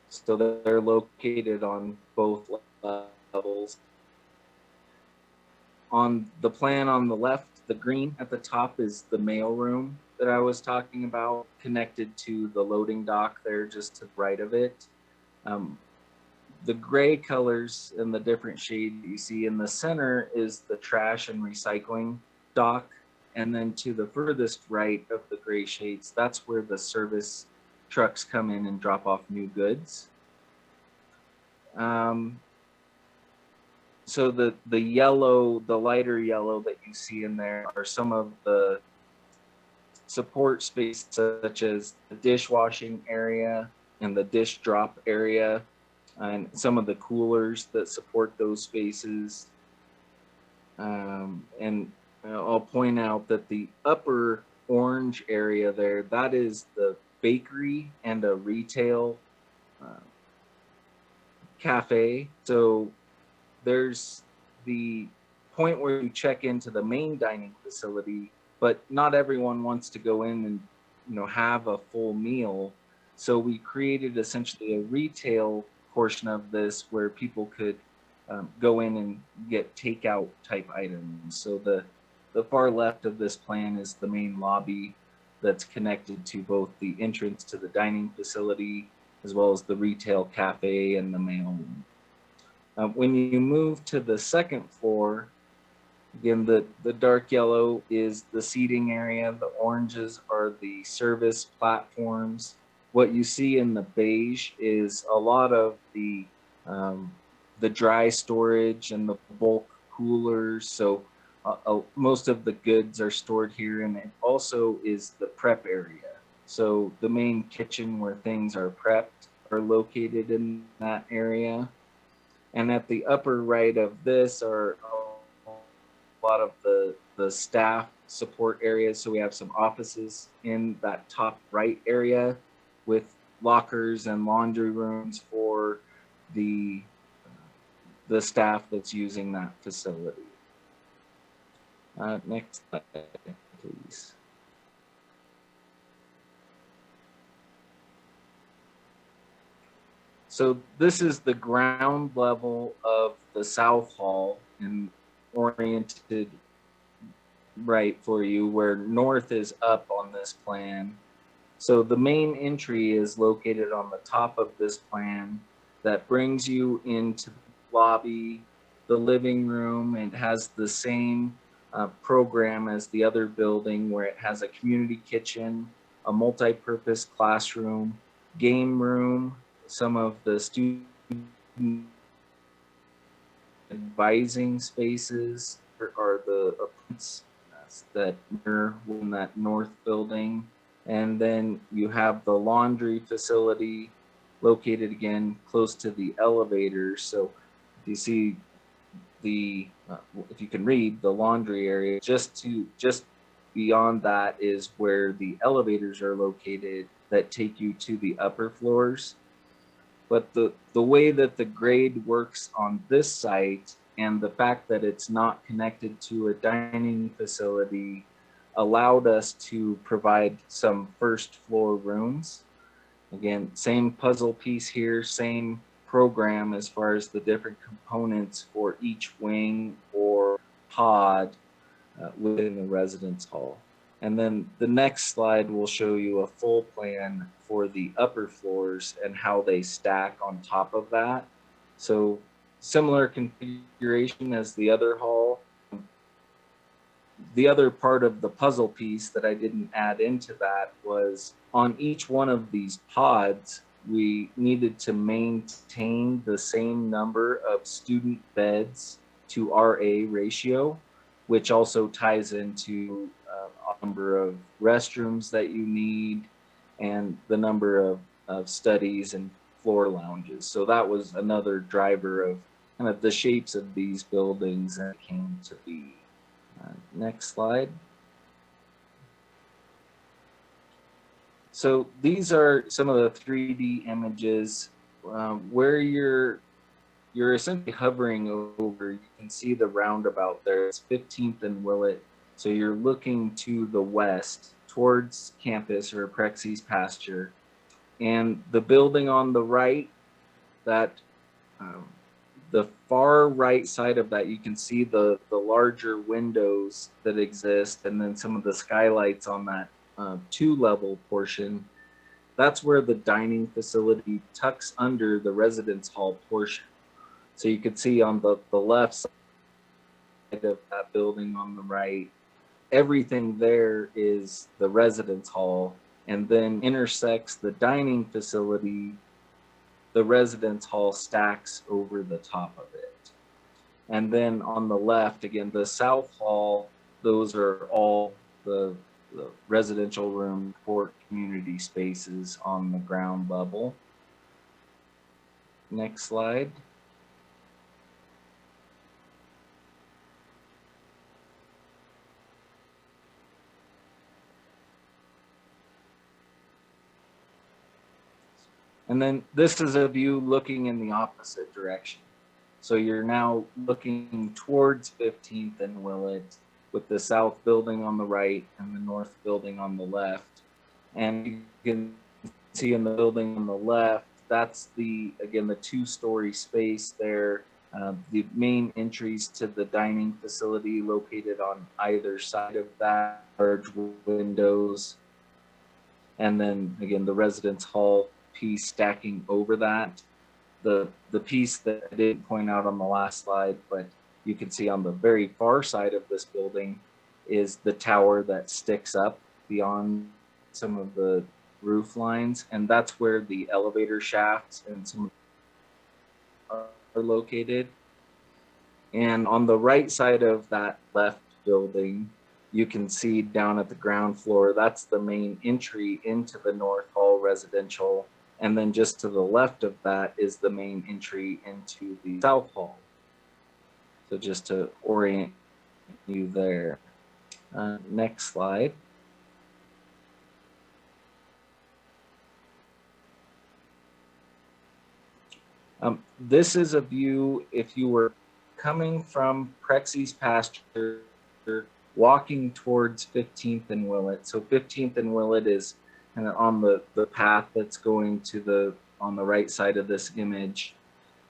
So they're located on both levels. On the plan on the left, the green at the top is the mail room that I was talking about, connected to the loading dock there just to the right of it. The gray colors and the different shade you see in the center is the trash and recycling dock. And then to the furthest right of the gray shades, that's where the service trucks come in and drop off new goods. So the yellow, the lighter yellow that you see in there are some of the support space, such as the dishwashing area and the dish drop area, and some of the coolers that support those spaces. And I'll point out that the upper orange area there, that is the bakery and a retail cafe. So there's the point where you check into the main dining facility, but not everyone wants to go in and have a full meal. So we created essentially a retail portion of this where people could go in and get takeout type items. So the far left of this plan is the main lobby that's connected to both the entrance to the dining facility as well as the retail cafe and the mailroom. When you move to the second floor, again, the dark yellow is the seating area. The oranges are the service platforms. What you see in the beige is a lot of the dry storage and the bulk coolers. So most of the goods are stored here, and it also is the prep area. So the main kitchen where things are prepped are located in that area. And at the upper right of this are a lot of the staff support areas. So we have some offices in that top right area with lockers and laundry rooms for the staff that's using that facility. Next slide, please. So this is the ground level of the South Hall, and oriented right for you, where north is up on this plan. So the main entry is located on the top of this plan that brings you into the lobby, the living room. It has the same program as the other building, where it has a community kitchen, a multi-purpose classroom, game room, some of the student advising spaces are the apartments that mirror in that north building. And then you have the laundry facility located again close to the elevators. So if you see the, if you can read the laundry area, just beyond that is where the elevators are located that take you to the upper floors. But the way that the grade works on this site and the fact that it's not connected to a dining facility allowed us to provide some first floor rooms. Again, same puzzle piece here, same program as far as the different components for each wing or pod within the residence hall. And then the next slide will show you a full plan for the upper floors and how they stack on top of that. So similar configuration as the other hall. The other part of the puzzle piece that I didn't add into that was on each one of these pods, we needed to maintain the same number of student beds to RA ratio, which also ties into a number of restrooms that you need and the number of studies and floor lounges. So that was another driver of kind of the shapes of these buildings that came to be. Next slide. So these are some of the 3D images where you're essentially hovering over. You can see the roundabout there. It's 15th and Willett. So you're looking to the west towards campus or Prexy's pasture. And the building on the right, that the far right side of that, you can see the larger windows that exist, and then some of the skylights on that 2-level portion. That's where the dining facility tucks under the residence hall portion. So you can see on the left side of that building on the right, everything there is the residence hall, and then intersects the dining facility. The residence hall stacks over the top of it. And then on the left, again, the South Hall, those are all the residential room for community spaces on the ground level. Next slide. And then this is a view looking in the opposite direction. So you're now looking towards 15th and Willett with the south building on the right and the north building on the left. And you can see in the building on the left, that's again, the 2-story space there. The main entries to the dining facility located on either side of that, large windows. And then again, the residence hall piece stacking over that. The piece that I didn't point out on the last slide, but you can see on the very far side of this building is the tower that sticks up beyond some of the roof lines, and that's where the elevator shafts and some are located. And on the right side of that left building, you can see down at the ground floor, that's the main entry into the North Hall residential. And then just to the left of that is the main entry into the South Hall. So just to orient you there. Next slide. This is a view if you were coming from Prexy's pasture, walking towards 15th and Willett. So 15th and Willett is kind of on the path that's going to on the right side of this image.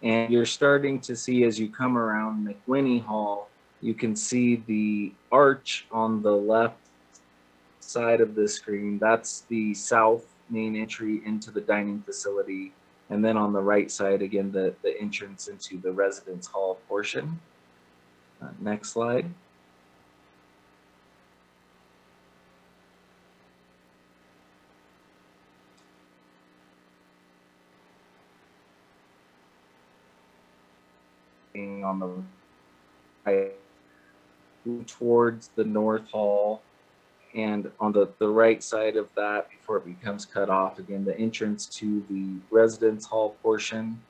And you're starting to see as you come around McWhinney Hall, you can see the arch on the left side of the screen. That's the south main entry into the dining facility. And then on the right side, again, the entrance into the residence hall portion. Next slide. On the right towards the North Hall, and on the right side of that, before it becomes cut off, again, the entrance to the residence hall portion.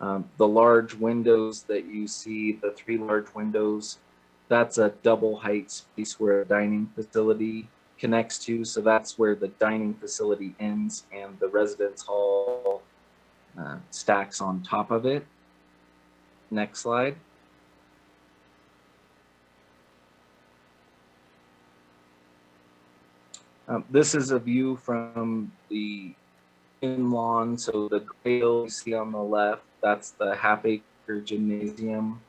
The large windows that you see, the 3 large windows, that's a double height space where a dining facility connects to. So that's where the dining facility ends and the residence hall stacks on top of it. Next slide. This is a view from the in-lawn. So the gray you see on the left, that's the half-acre gymnasium.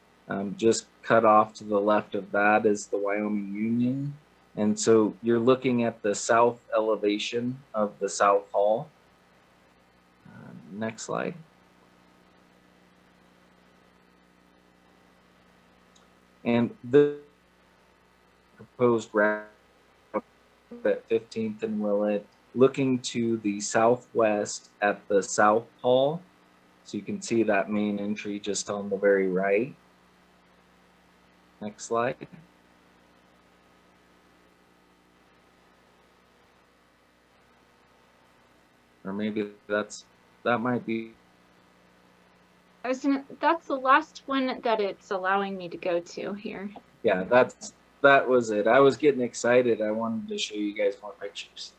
Just cut off to the left of that is the Wyoming Union. And so you're looking at the south elevation of the South Hall. Next slide. And the proposed route at 15th and Willett, looking to the southwest at the South Hall. So you can see that main entry just on the very right. Next slide. Or maybe that might be. That's the last one that it's allowing me to go to here. Yeah, that was it. I was getting excited. I wanted to show you guys more pictures.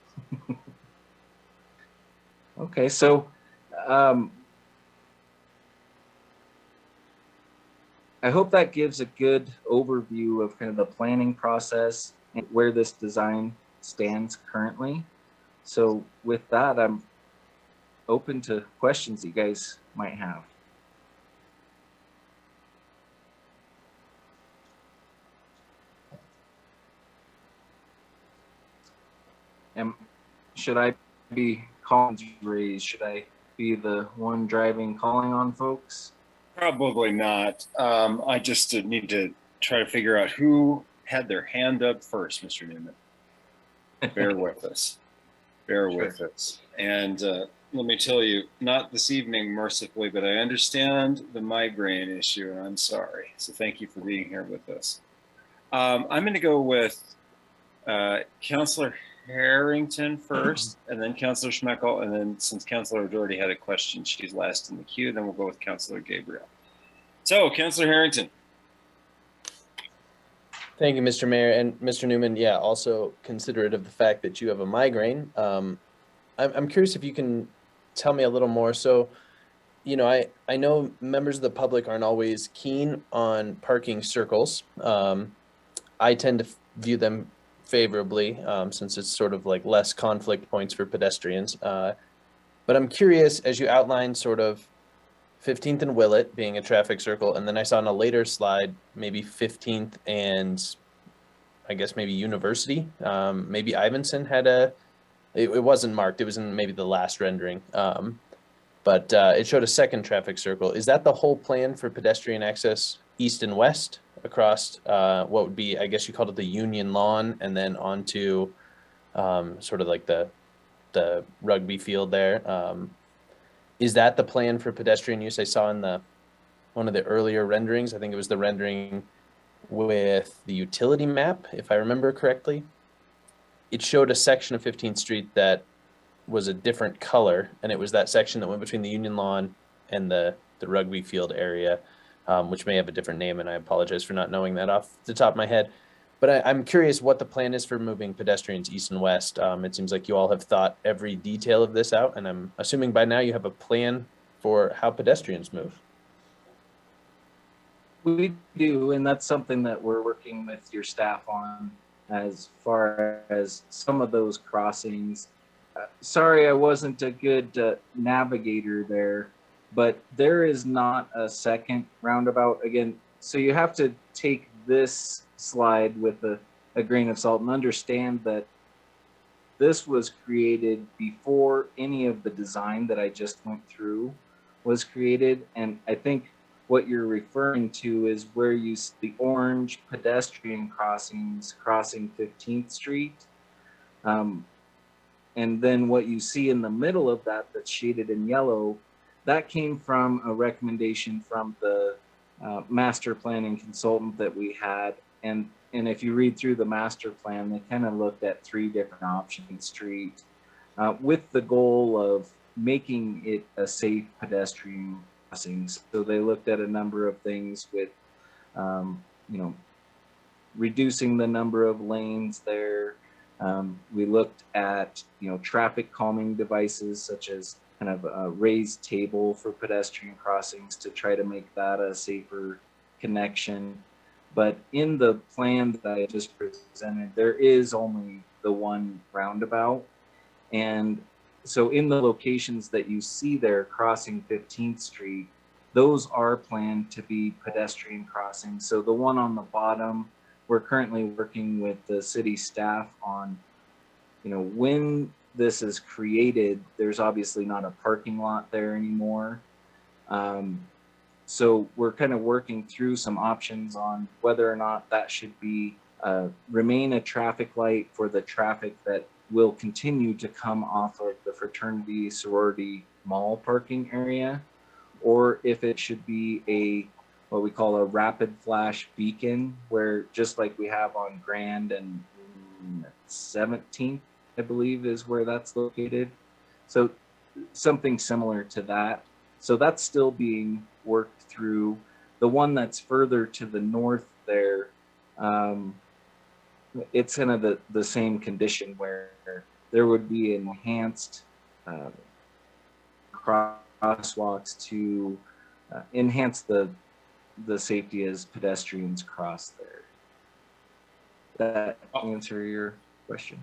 Okay, so I hope that gives a good overview of kind of the planning process and where this design stands currently. So with that, I'm open to questions you guys might have. And should I be calling raised? Should I be the one driving, calling on folks? Probably not. I just need to try to figure out who had their hand up first, Mr. Newman. Bear with us. Bear with us. And let me tell you, not this evening, mercifully, but I understand the migraine issue, and I'm sorry. So thank you for being here with us. I'm going to go with Councilor Harrington first, and then Councilor Schmeckel, and then since Councilor already had a question, she's last in the queue, then we'll go with Councilor Gabriel. So, Councilor Harrington. Thank you, Mr. Mayor, and Mr. Newman, yeah, also considerate of the fact that you have a migraine. I'm curious if you can tell me a little more. So, you know, I know members of the public aren't always keen on parking circles. I tend to view them favorably since it's sort of like less conflict points for pedestrians. But I'm curious, as you outlined sort of 15th and Willett being a traffic circle, and then I saw on a later slide, maybe 15th and I guess maybe University, maybe Ivinson had it wasn't marked, it was in maybe the last rendering. but it showed a second traffic circle. Is that the whole plan for pedestrian access east and west across what would be, I guess you called it the Union Lawn, and then onto sort of like the rugby field there? Is that the plan for pedestrian use? I saw in one of the earlier renderings, I think it was the rendering with the utility map, if I remember correctly. It showed a section of 15th Street that was a different color, and it was that section that went between the Union Lawn and the rugby field area, which may have a different name, and I apologize for not knowing that off the top of my head. But I'm curious what the plan is for moving pedestrians east and west. It seems like you all have thought every detail of this out, and I'm assuming by now you have a plan for how pedestrians move. We do, and that's something that we're working with your staff on as far as some of those crossings. Sorry, I wasn't a good navigator there, but there is not a second roundabout. Again, so you have to take this slide with a grain of salt and understand that this was created before any of the design that I just went through was created. And I think what you're referring to is where you see the orange pedestrian crossings crossing 15th Street. And then what you see in the middle of that that's shaded in yellow, that came from a recommendation from the master planning consultant that we had. And if you read through the master plan, they kind of looked at 3 different options street with the goal of making it a safe pedestrian crossing. So they looked at a number of things with, reducing the number of lanes there. We looked at, traffic calming devices such as kind of a raised table for pedestrian crossings to try to make that a safer connection. But in the plan that I just presented, there is only the one roundabout. And so in the locations that you see there crossing 15th Street, those are planned to be pedestrian crossings. So the one on the bottom, we're currently working with the city staff on, when this is created, there's obviously not a parking lot there anymore. So we're kind of working through some options on whether or not that should be remain a traffic light for the traffic that will continue to come off of the fraternity sorority mall parking area, or if it should be what we call a rapid flash beacon, where just like we have on Grand and 17th, I believe is where that's located. So something similar to that. So that's still being worked through. The one that's further to the north there, it's kind of the same condition where there would be enhanced crosswalks to enhance the safety as pedestrians cross there. That answer your question?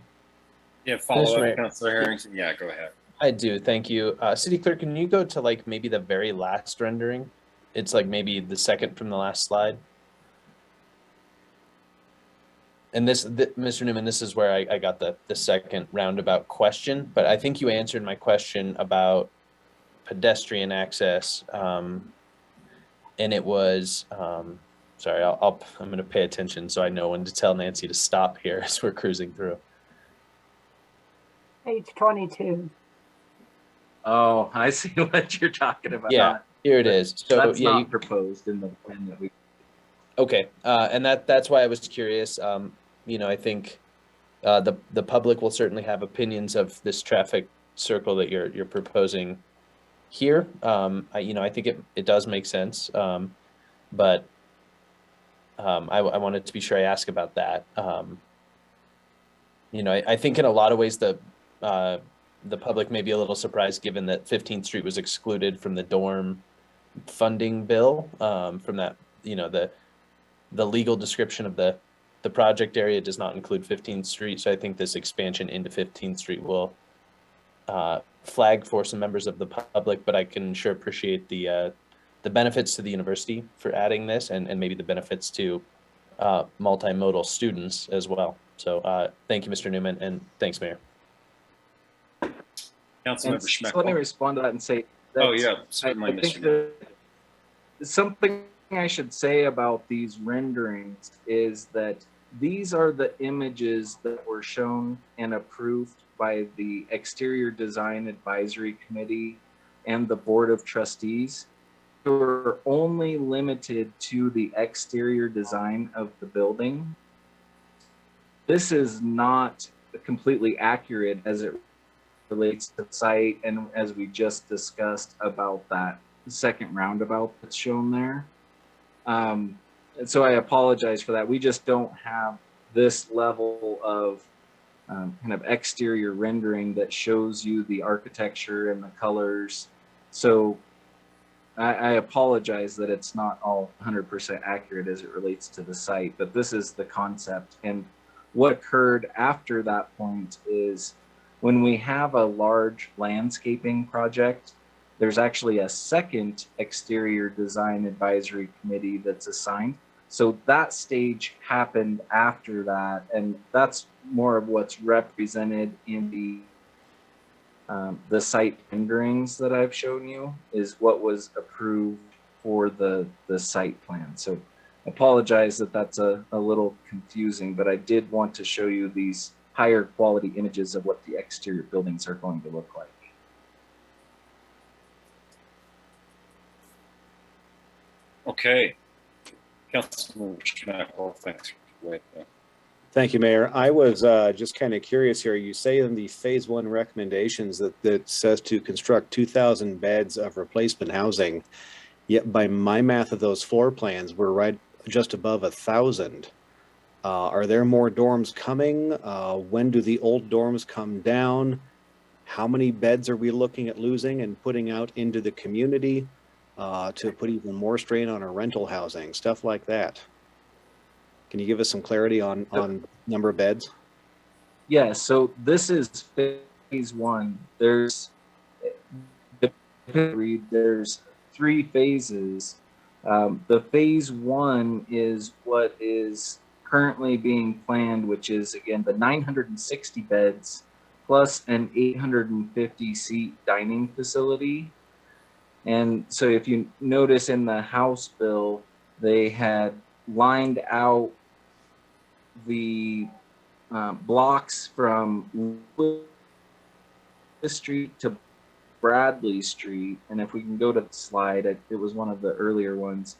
Yeah, follow up, Councilor Harrington. Yeah, go ahead. I do, thank you. City Clerk, can you go to like maybe the very last rendering? It's like maybe the second from the last slide. And Mr. Newman, this is where I got the second roundabout question, but I think you answered my question about pedestrian access. And it was, sorry, I'm going to pay attention so I know when to tell Nancy to stop here as we're cruising through. Page 22. Oh, I see what you're talking about. Yeah, here it is. So that's yeah, not proposed in the plan that we. Okay, and that's why I was curious. I think the public will certainly have opinions of this traffic circle that you're proposing here. I think it does make sense, but I wanted to be sure I ask about that. I think in a lot of ways the public may be a little surprised given that 15th Street was excluded from the dorm funding bill, from that, the legal description of the project area does not include 15th Street. So I think this expansion into 15th Street will flag for some members of the public, but I can sure appreciate the benefits to the university for adding this and maybe the benefits to multimodal students as well. So thank you, Mr. Newman, and thanks, Mayor. Councilmember So let me Schmeckle. respond to that and say, Oh, that's, yeah, certainly, I think Mr. that something I should say about these renderings is that these are the images that were shown and approved by the Exterior Design Advisory Committee and the Board of Trustees. They were only limited to the exterior design of the building. This is not completely accurate as it relates to the site, and as we just discussed about that second roundabout that's shown there. And so I apologize for that. We just don't have this level of kind of exterior rendering that shows you the architecture and the colors. So I apologize that it's not all 100% accurate as it relates to the site, but this is the concept. And what occurred after that point is when we have a large landscaping project, there's actually a second exterior design advisory committee that's assigned. So that stage happened after that, and that's more of what's represented in the site renderings that I've shown you is what was approved for the site plan. So I apologize that that's a little confusing, but I did want to show you these higher quality images of what the exterior buildings are going to look like. Okay. Councilman Schmackel, thanks for waiting. Thank you, Mayor. I was just kind of curious here. You say in the phase one recommendations that says to construct 2,000 beds of replacement housing, yet by my math of those floor plans, we're right just above 1,000. Are there more dorms coming? When do the old dorms come down? How many beds are we looking at losing and putting out into the community to put even more strain on our rental housing, stuff like that? Can you give us some clarity on number of beds? Yeah, so this is phase one. There's 3 phases. The phase one is what is currently being planned, which is again the 960 beds plus an 850 seat dining facility. And so if you notice in the House bill, they had lined out the blocks from Street to Bradley Street. And if we can go to the slide, it was one of the earlier ones.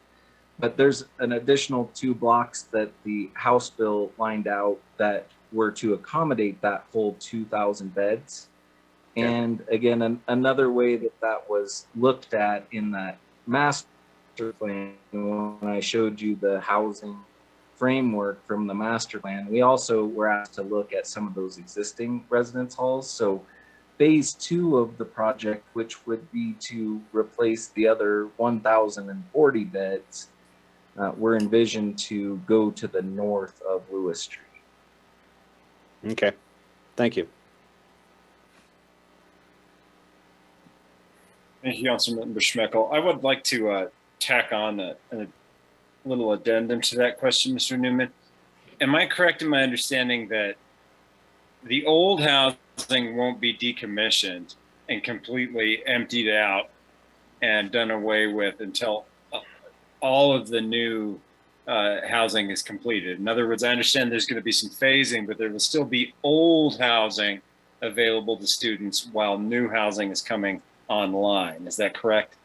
But there's an additional 2 blocks that the House bill lined out that were to accommodate that full 2,000 beds. Okay. And again, another way that was looked at in that master plan, when I showed you the housing framework from the master plan, we also were asked to look at some of those existing residence halls. So phase 2 of the project, which would be to replace the other 1,040 beds, were envisioned to go to the north of Lewis Street. Okay, thank you. Thank you, Councilman Schmeckel. I would like to tack on a little addendum to that question, Mr. Newman. Am I correct in my understanding that the old housing won't be decommissioned and completely emptied out and done away with until all of the new housing is completed? In other words, I understand there's going to be some phasing, but there will still be old housing available to students while new housing is coming online. Is that correct?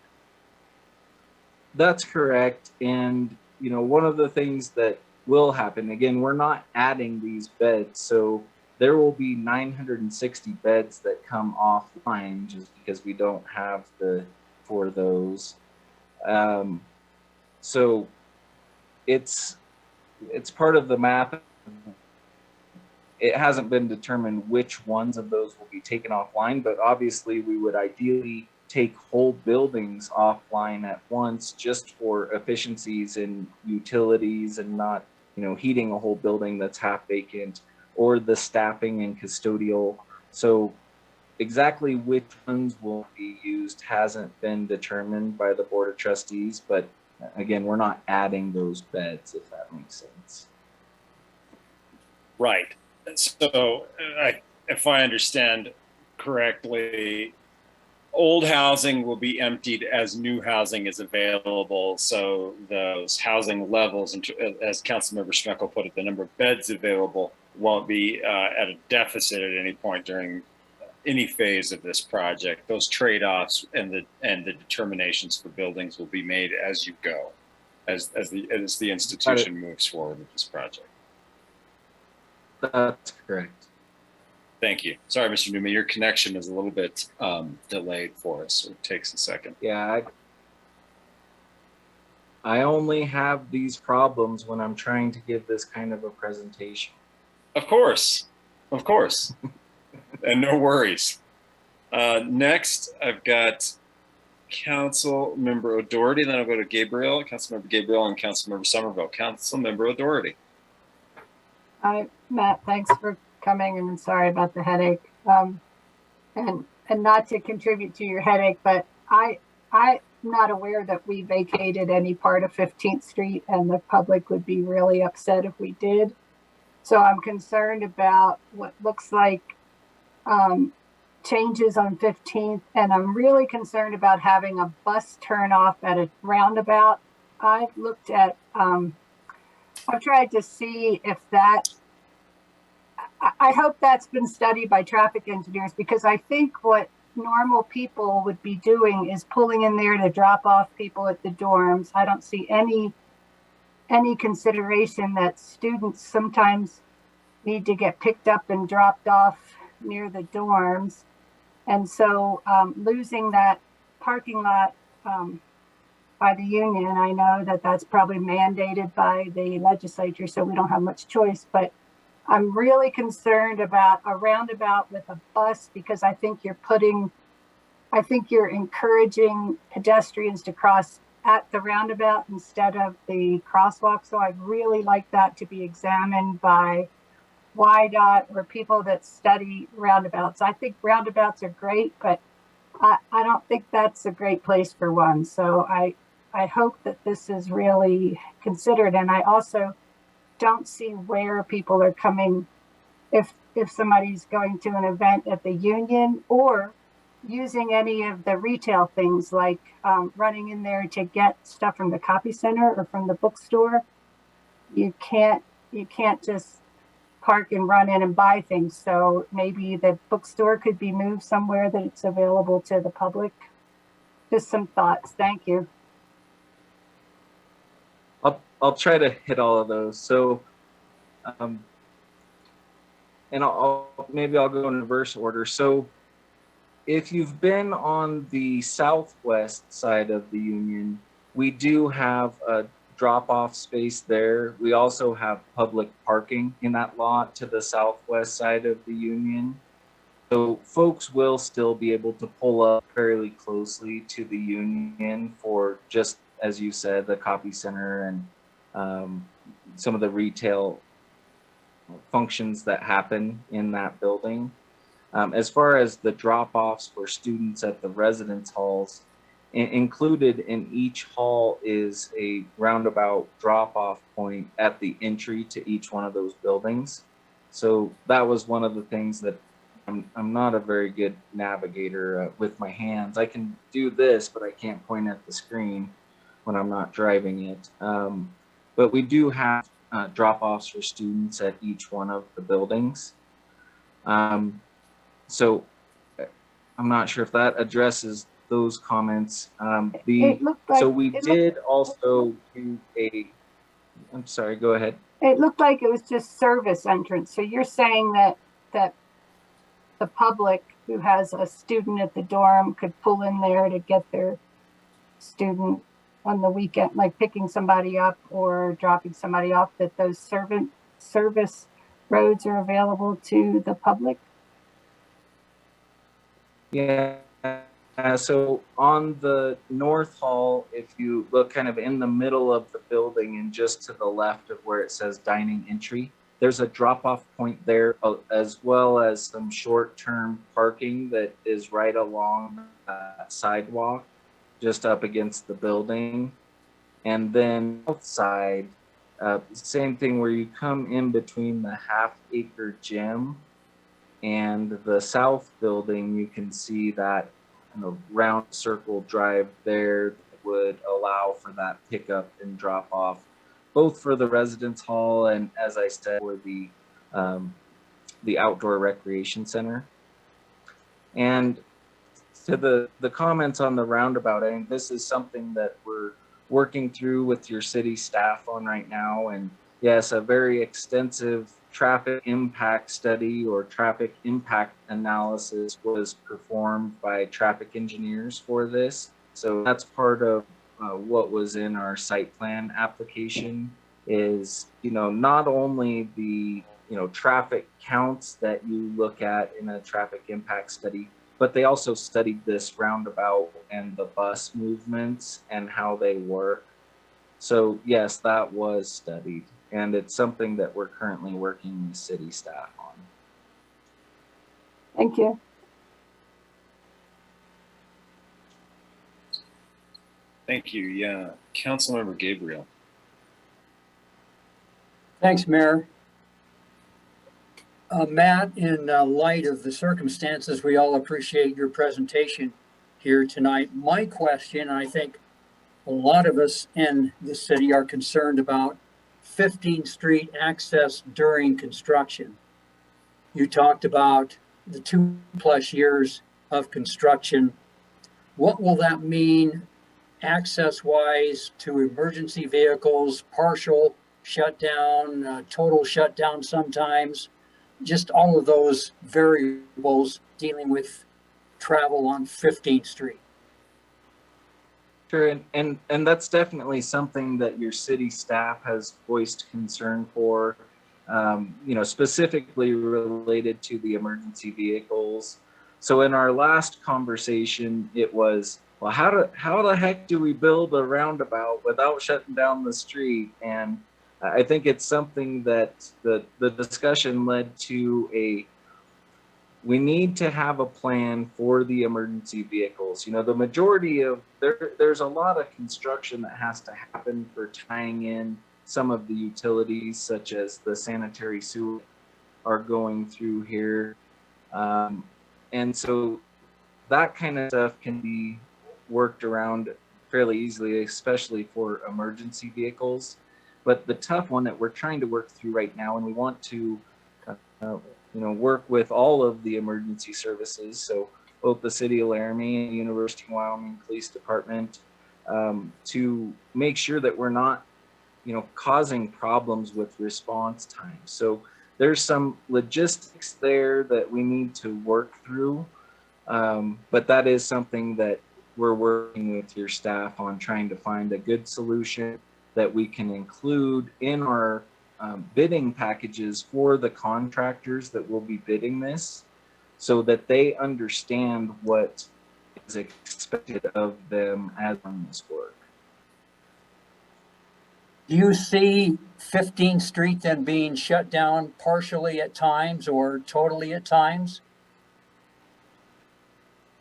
That's correct. And, you know, one of the things that will happen, again, we're not adding these beds. So there will be 960 beds that come offline just because we don't have for those. So it's part of the math. It hasn't been determined which ones of those will be taken offline, but obviously we would ideally take whole buildings offline at once just for efficiencies in utilities and not, you know, heating a whole building that's half vacant, or the staffing and custodial. So exactly which ones will be used hasn't been determined by the Board of Trustees, but again, we're not adding those beds, if that makes sense. Right. So if I understand correctly, old housing will be emptied as new housing is available. So those housing levels, as Councilmember Schmeckel put it, the number of beds available won't be at a deficit at any point during any phase of this project. Those trade-offs and the determinations for buildings will be made as you go, as the institution moves forward with this project. That's correct. Thank you. Sorry, Mr. Newman, your connection is a little bit delayed for us, so it takes a second. Yeah, I only have these problems when I'm trying to give this kind of a presentation. Of course, and no worries. Next, I've got Councilmember O'Doherty, then I'll go to Gabriel, Councilmember Gabriel, and Councilmember Somerville. Councilmember O'Doherty. Hi, Matt, thanks for coming, and I'm sorry about the headache. And not to contribute to your headache, but I'm not aware that we vacated any part of 15th Street, and the public would be really upset if we did. So I'm concerned about what looks like changes on 15th, and I'm really concerned about having a bus turnoff at a roundabout. I've looked at, I've tried to see if that, I hope that's been studied by traffic engineers, because I think what normal people would be doing is pulling in there to drop off people at the dorms. I don't see any consideration that students sometimes need to get picked up and dropped off near the dorms. And so losing that parking lot by the union, I know that that's probably mandated by the legislature, so we don't have much choice, but I'm really concerned about a roundabout with a bus, because I think you're encouraging pedestrians to cross at the roundabout instead of the crosswalk. So I'd really like that to be examined by YDOT or people that study roundabouts. I think roundabouts are great, but I don't think that's a great place for one. So I hope that this is really considered. And I also don't see where people are coming if somebody's going to an event at the union or using any of the retail things, like running in there to get stuff from the copy center or from the bookstore. You can't just park and run in and buy things. So maybe the bookstore could be moved somewhere that it's available to the public. Just some thoughts. Thank you. I'll try to hit all of those. So, and maybe I'll go in reverse order. So, if you've been on the southwest side of the Union, we do have a drop-off space there. We also have public parking in that lot to the southwest side of the Union. So folks will still be able to pull up fairly closely to the Union for, just as you said, the copy center and some of the retail functions that happen in that building. As far as the drop-offs for students at the residence halls, included in each hall is a roundabout drop-off point at the entry to each one of those buildings. So that was one of the things that I'm not a very good navigator with my hands. I can do this, but I can't point at the screen when I'm not driving it. But we do have drop-offs for students at each one of the buildings. So I'm not sure if that addresses those comments. So we did also do a, I'm sorry, go ahead. It looked like it was just service entrance. So you're saying that the public who has a student at the dorm could pull in there to get their student on the weekend, like picking somebody up or dropping somebody off, that those service roads are available to the public? Yeah, so on the North Hall, if you look kind of in the middle of the building and just to the left of where it says dining entry, there's a drop-off point there, as well as some short-term parking that is right along that sidewalk, just up against the building. And then outside, same thing where you come in between the half-acre gym and the south building, you can see that round circle drive there that would allow for that pickup and drop off, both for the residence hall and, as I said, for the outdoor recreation center. And to the comments on the roundabout, I mean, this is something that we're working through with your city staff on right now. And yes, a very extensive traffic impact study or traffic impact analysis was performed by traffic engineers for this. So that's part of what was in our site plan application is, not only the, traffic counts that you look at in a traffic impact study, but they also studied this roundabout and the bus movements and how they work. So yes, that was studied, and it's something that we're currently working with city staff on. Thank you. Thank you. Yeah, Councilmember Gabriel. Thanks, Mayor. Matt, in light of the circumstances, we all appreciate your presentation here tonight. My question, I think a lot of us in the city are concerned about 15th Street access during construction. You talked about the 2+ years of construction. What will that mean access-wise to emergency vehicles, partial shutdown, total shutdown sometimes? Just all of those variables dealing with travel on 15th Street. Sure, and that's definitely something that your city staff has voiced concern for, specifically related to the emergency vehicles. So in our last conversation, it was, well, how the heck do we build a roundabout without shutting down the street? And I think it's something that the discussion led to we need to have a plan for the emergency vehicles. The majority of, there's a lot of construction that has to happen for tying in some of the utilities, such as the sanitary sewer are going through here. And so that kind of stuff can be worked around fairly easily, especially for emergency vehicles. But the tough one that we're trying to work through right now, and we want to work with all of the emergency services, so both the City of Laramie and University of Wyoming Police Department, to make sure that we're not, causing problems with response time. So there's some logistics there that we need to work through, but that is something that we're working with your staff on, trying to find a good solution that we can include in our bidding packages for the contractors that will be bidding this, so that they understand what is expected of them as on this work. Do you see 15th Street then being shut down partially at times or totally at times?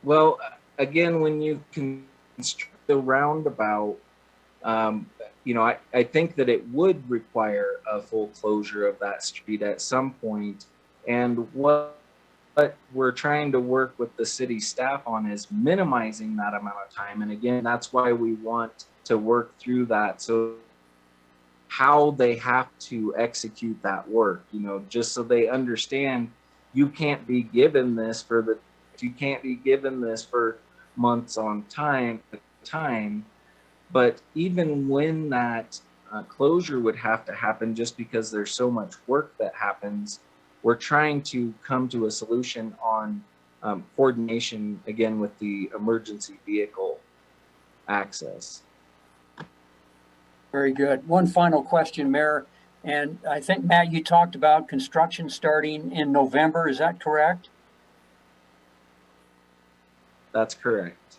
Well, again, when you construct the roundabout, I think that it would require a full closure of that street at some point. And what we're trying to work with the city staff on is minimizing that amount of time. And again, that's why we want to work through that. So how they have to execute that work, just so they understand you can't be given this for months on time. But even when that closure would have to happen, just because there's so much work that happens, we're trying to come to a solution on coordination, again, with the emergency vehicle access. Very good. One final question, Mayor. And I think, Matt, you talked about construction starting in November. Is that correct? That's correct.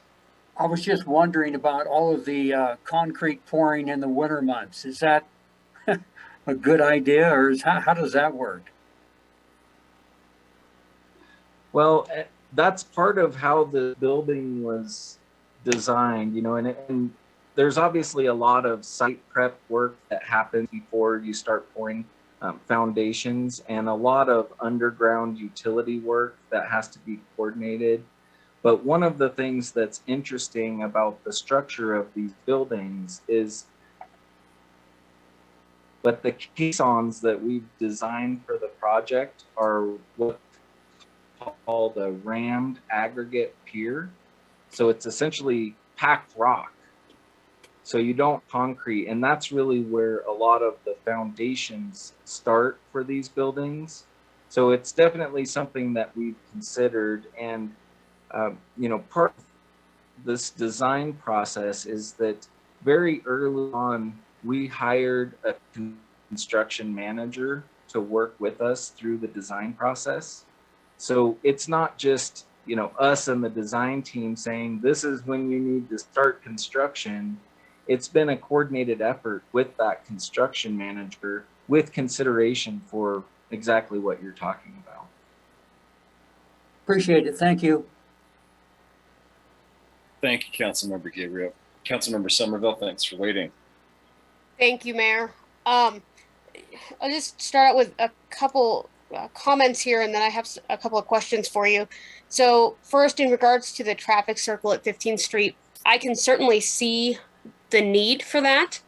I was just wondering about all of the concrete pouring in the winter months. Is that a good idea, or how does that work? Well, that's part of how the building was designed, and there's obviously a lot of site prep work that happens before you start pouring foundations, and a lot of underground utility work that has to be coordinated. But one of the things that's interesting about the structure of these buildings is but the caissons that we've designed for the project are what's called a rammed aggregate pier. So it's essentially packed rock. So you don't concrete, and that's really where a lot of the foundations start for these buildings. So it's definitely something that we've considered. And, you know, part of this design process is that very early on, we hired a construction manager to work with us through the design process. So it's not just, you know, us and the design team saying, this is when you need to start construction. It's been a coordinated effort with that construction manager with consideration for exactly what you're talking about. Appreciate it. Thank you. Thank you, Councilmember Gabriel. Councilmember Somerville, thanks for waiting. Thank you, Mayor. I'll just start out with a couple comments here, and then I have a couple of questions for you. So first, in regards to the traffic circle at 15th Street, I can certainly see the need for that.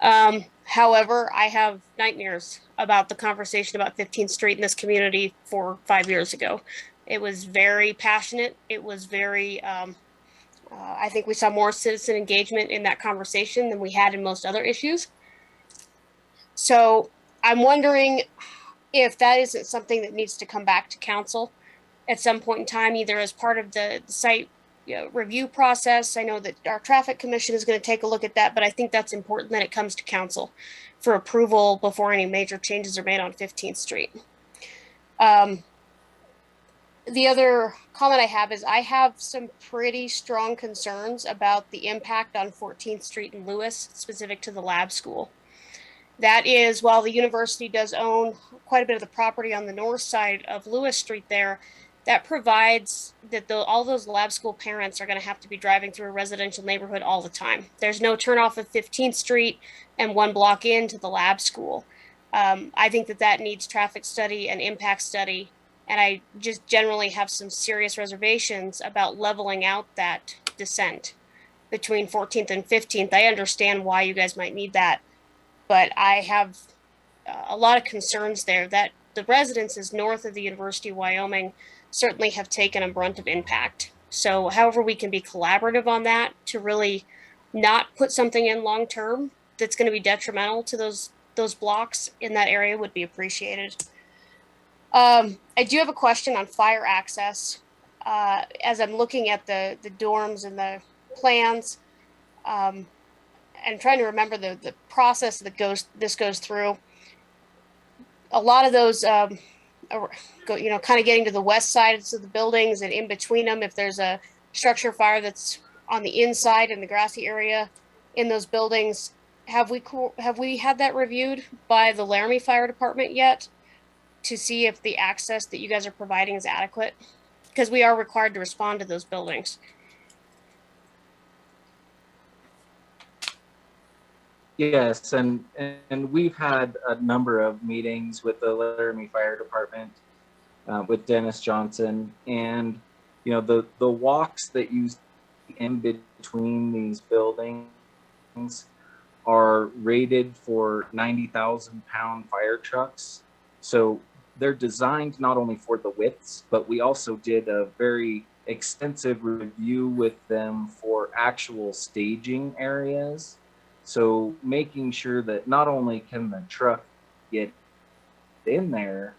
However, I have nightmares about the conversation about 15th Street in this community 4 or 5 years ago. It was very passionate. It was very, I think we saw more citizen engagement in that conversation than we had in most other issues. So I'm wondering if that isn't something that needs to come back to council at some point in time, either as part of the site review process. I know that our traffic commission is going to take a look at that, but I think that's important that it comes to council for approval before any major changes are made on 15th Street. The other comment I have is I have some pretty strong concerns about the impact on 14th Street and Lewis, specific to the lab school. That is, while the university does own quite a bit of the property on the north side of Lewis Street there, that provides that all those lab school parents are going to have to be driving through a residential neighborhood all the time. There's no turnoff of 15th Street and 1 block into the lab school. I think that needs traffic study and impact study. And I just generally have some serious reservations about leveling out that descent between 14th and 15th. I understand why you guys might need that, but I have a lot of concerns there that the residences north of the University of Wyoming certainly have taken a brunt of impact. So however we can be collaborative on that to really not put something in long term that's going to be detrimental to those blocks in that area would be appreciated. I do have a question on fire access. As I'm looking at the dorms and the plans, and trying to remember the process that this goes through. A lot of those, kind of getting to the west side of the buildings and in between them, if there's a structure fire that's on the inside in the grassy area in those buildings, have we had that reviewed by the Laramie Fire Department yet to see if the access that you guys are providing is adequate? Because we are required to respond to those buildings. Yes, and we've had a number of meetings with the Laramie Fire Department, with Dennis Johnson, and you know the walks that you see in between these buildings are rated for 90,000-pound fire trucks. So they're designed not only for the widths, but we also did a very extensive review with them for actual staging areas. So making sure that not only can the truck get in there,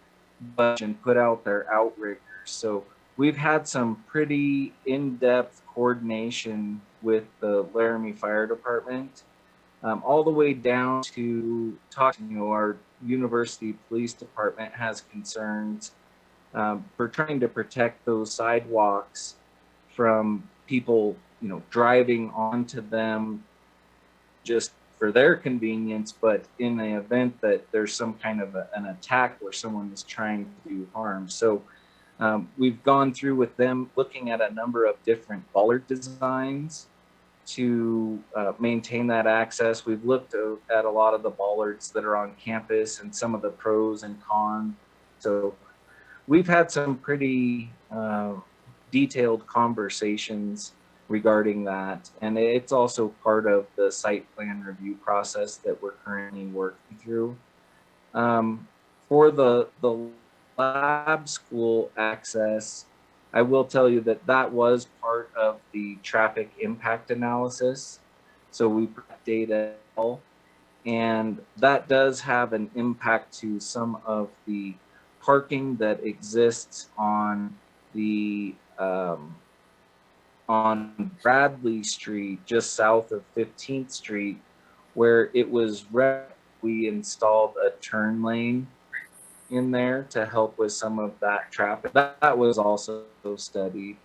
but and put out their outriggers. So we've had some pretty in-depth coordination with the Laramie Fire Department, all the way down to talking to our University Police Department has concerns for trying to protect those sidewalks from people, driving onto them just for their convenience, but in the event that there's some kind of an attack where someone is trying to do harm. So we've gone through with them looking at a number of different bollard designs to maintain that access. We've looked at a lot of the bollards that are on campus and some of the pros and cons. So we've had some pretty detailed conversations regarding that. And it's also part of the site plan review process that we're currently working through. For the lab school access, I will tell you that that was part of the traffic impact analysis. So we put data, and that does have an impact to some of the parking that exists on the on Bradley Street, just south of 15th Street, where it was we installed a turn lane in there to help with some of that traffic. That was also studied.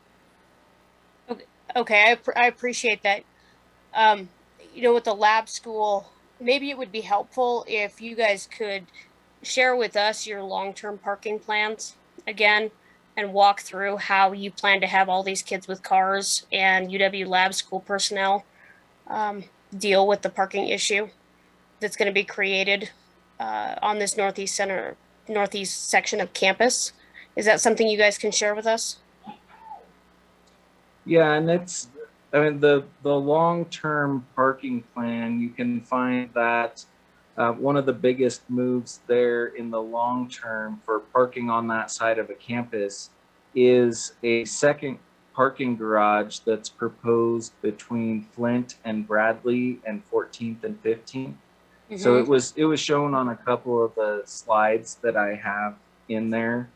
Okay, I appreciate that. You know, with the lab school, maybe it would be helpful if you guys could share with us your long-term parking plans again and walk through how you plan to have all these kids with cars and UW lab school personnel deal with the parking issue that's going to be created on this northeast section of campus. Is that something you guys can share with us? Yeah, and I mean, the long-term parking plan, you can find that one of the biggest moves there in the long term for parking on that side of a campus is a second parking garage that's proposed between Flint and Bradley and 14th and 15th. Mm-hmm. So it was shown on a couple of the slides that I have in there.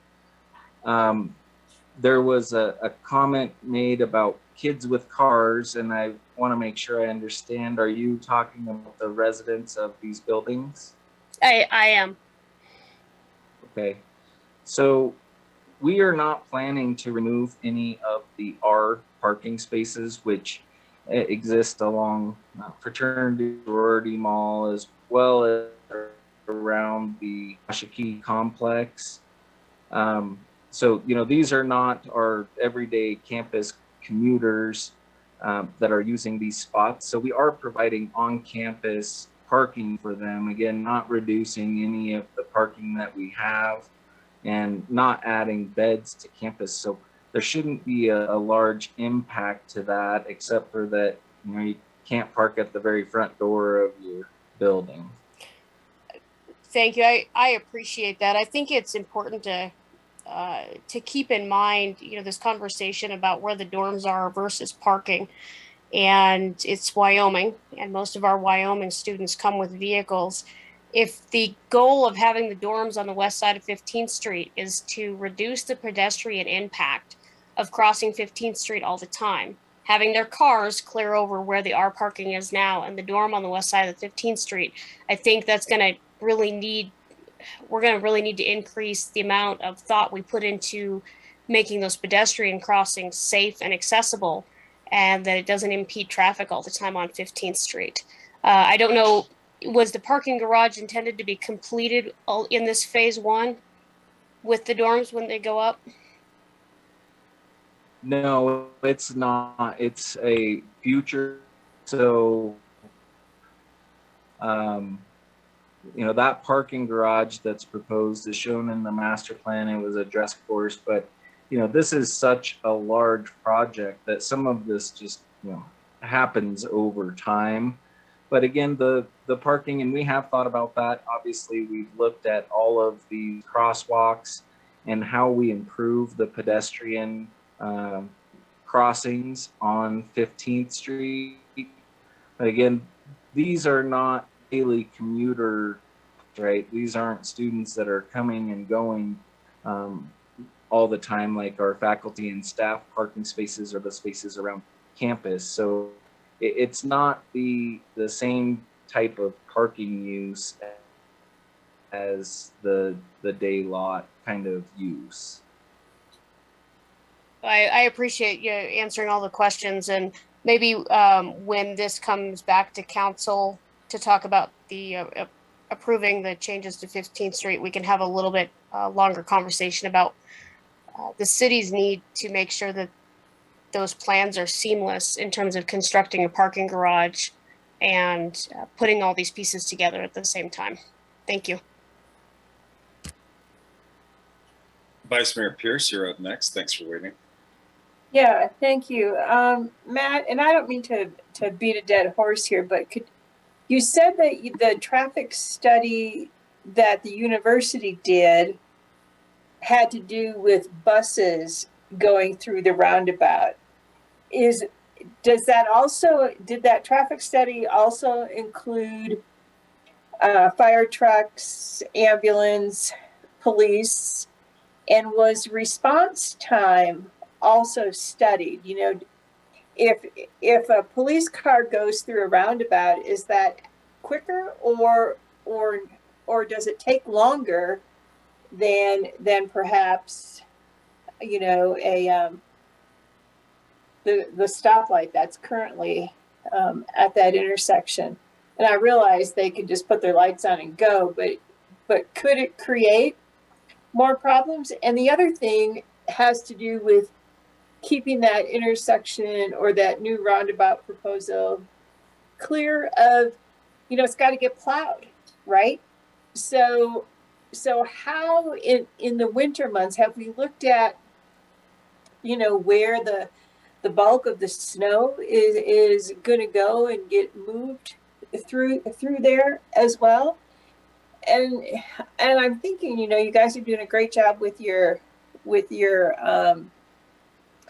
There was a comment made about kids with cars, and I want to make sure I understand. Are you talking about the residents of these buildings? I am. Okay. So we are not planning to remove any of the R parking spaces, which exist along Fraternity Sorority Mall, as well as around the Ashiki complex. So, you know, these are not our everyday campus commuters that are using these spots. So we are providing on-campus parking for them. Again, not reducing any of the parking that we have and not adding beds to campus. So there shouldn't be a large impact to that, except for that, you know, you can't park at the very front door of your building. Thank you. I appreciate that. I think it's important to keep in mind, you know, this conversation about where the dorms are versus parking. And it's Wyoming, and most of our Wyoming students come with vehicles. If the goal of having the dorms on the west side of 15th Street is to reduce the pedestrian impact of crossing 15th Street all the time, having their cars clear over where the R parking is now and the dorm on the west side of 15th Street, I think that's going to really need to increase the amount of thought we put into making those pedestrian crossings safe and accessible, and that it doesn't impede traffic all the time on 15th Street. I don't know, was the parking garage intended to be completed in this phase one with the dorms when they go up? No, it's not. It's a future. So, you know, that parking garage that's proposed is shown in the master plan. It was addressed, of course, but, you know, this is such a large project that some of this just, you know, happens over time. But again, the parking, and we have thought about that. Obviously, we've looked at all of the crosswalks and how we improve the pedestrian crossings on 15th Street. But again, these are not daily commuter, right? These aren't students that are coming and going all the time, like our faculty and staff parking spaces or the spaces around campus. So it's not the same type of parking use as the day lot kind of use. I appreciate you answering all the questions, and maybe when this comes back to council to talk about the approving the changes to 15th Street, we can have a little bit longer conversation about the city's need to make sure that those plans are seamless in terms of constructing a parking garage and putting all these pieces together at the same time. Thank you. Vice Mayor Pierce, you're up next. Thanks for waiting. Yeah, thank you. Matt, and I don't mean to beat a dead horse here, but you said that the traffic study that the university did had to do with buses going through the roundabout. Did that traffic study also include fire trucks, ambulance, police, and was response time also studied? You know, if a police car goes through a roundabout, is that quicker or does it take longer than perhaps, you know, the stoplight that's currently at that intersection? And I realize they could just put their lights on and go, but could it create more problems? And the other thing has to do with keeping that intersection or that new roundabout proposal clear of, you know, it's got to get plowed, right? So how in the winter months have we looked at, you know, where the bulk of the snow is going to go and get moved through there as well? And I'm thinking, you know, you guys are doing a great job with your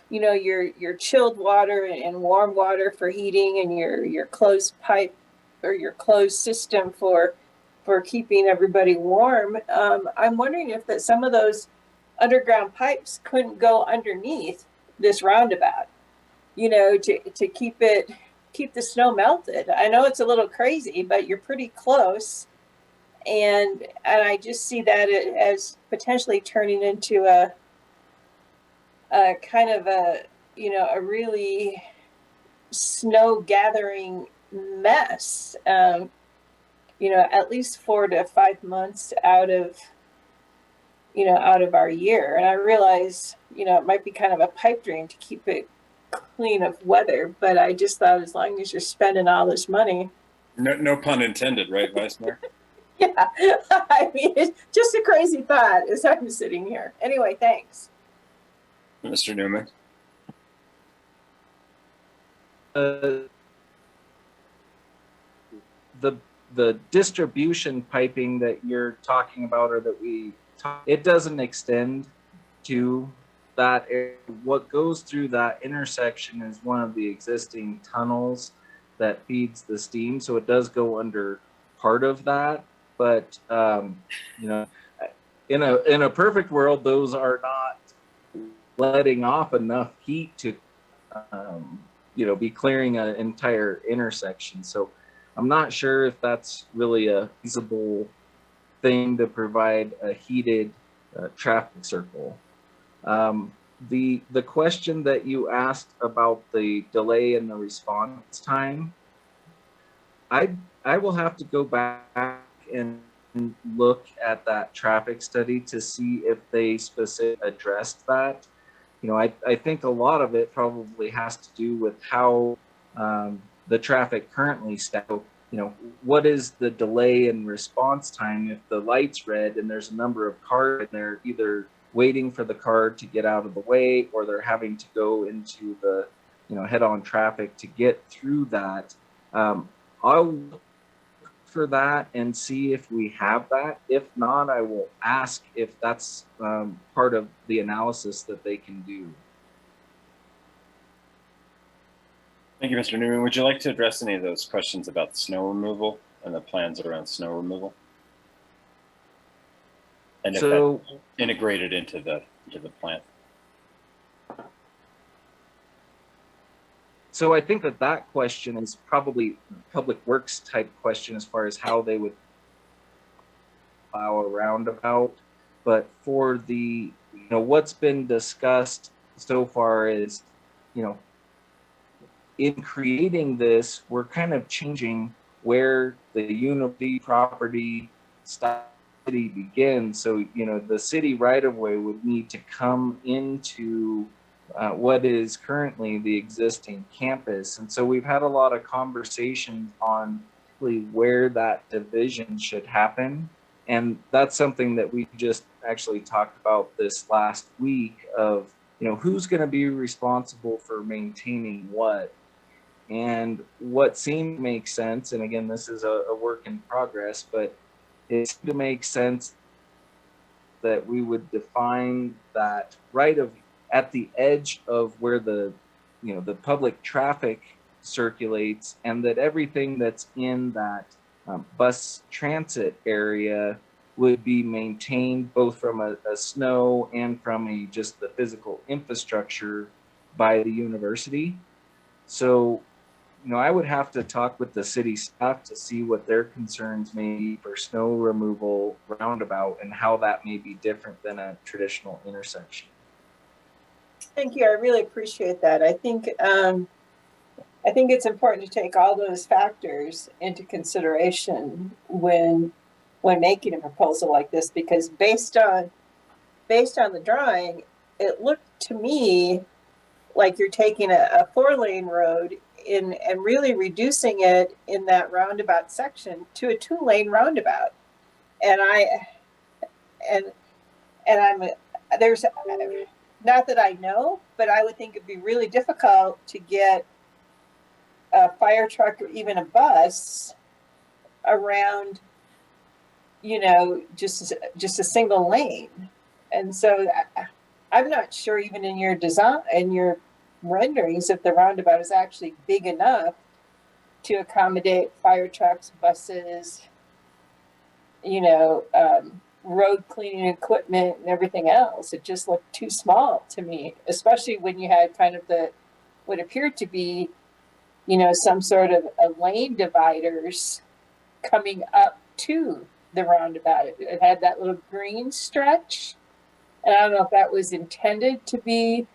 you know, your chilled water and warm water for heating, and your closed pipe or your closed system for keeping everybody warm. I'm wondering if that some of those underground pipes couldn't go underneath this roundabout, you know, to keep the snow melted. I know it's a little crazy, but you're pretty close. And I just see that as potentially turning into a kind of a, you know, a really snow gathering mess, you know, at least 4 to 5 months out of our year. And I realize, you know, it might be kind of a pipe dream to keep it clean of weather, but I just thought as long as you're spending all this money. No pun intended, right, Vice Mayor? Yeah, I mean, it's just a crazy thought as I'm sitting here. Anyway, thanks. Mr. Newman. The distribution piping that you're talking about, or that it doesn't extend to that area. What goes through that intersection is one of the existing tunnels that feeds the steam, so it does go under part of that. But you know, in a perfect world, those are not letting off enough heat to you know, be clearing an entire intersection. So I'm not sure if that's really a feasible thing to provide a heated traffic circle. The question that you asked about the delay in the response time, I will have to go back and look at that traffic study to see if they specifically addressed that. You know, I think a lot of it probably has to do with how the traffic currently stacks. You know, what is the delay in response time if the light's red and there's a number of cars and they're either waiting for the car to get out of the way, or they're having to go into the, you know, head-on traffic to get through that. I'll look for that and see if we have that. If not, I will ask if that's part of the analysis that they can do. Thank you, Mr. Newman. Would you like to address any of those questions about the snow removal and the plans around snow removal? And if that's integrated into the plant? So I think that question is probably a public works type question as far as how they would allow a roundabout. But for the, you know, what's been discussed so far is, you know, in creating this, we're kind of changing where the university property study begins. So, you know, the city right of way would need to come into what is currently the existing campus. And so we've had a lot of conversations on where that division should happen. And that's something that we just actually talked about this last week of, who's going to be responsible for maintaining what? And what seemed to make sense, and again, this is a work in progress, but it seemed to make sense that we would define that at the edge of where the public traffic circulates, and that everything that's in that bus transit area would be maintained both from a snow and from just the physical infrastructure by the university. So, I would have to talk with the city staff to see what their concerns may be for snow removal roundabout and how that may be different than a traditional intersection. Thank you. I really appreciate that. I think it's important to take all those factors into consideration when making a proposal like this, because based on the drawing, it looked to me like you're taking a 4-lane road and really reducing it in that roundabout section to a 2-lane roundabout. And there's, not that I know, but I would think it'd be really difficult to get a fire truck or even a bus around, just a single lane. And so I'm not sure, even in your design and your renderings, if the roundabout is actually big enough to accommodate fire trucks, buses, road cleaning equipment and everything else. It just looked too small to me, especially when you had kind of what appeared to be, some sort of a lane dividers coming up to the roundabout. It had that little green stretch. And I don't know if that was intended to be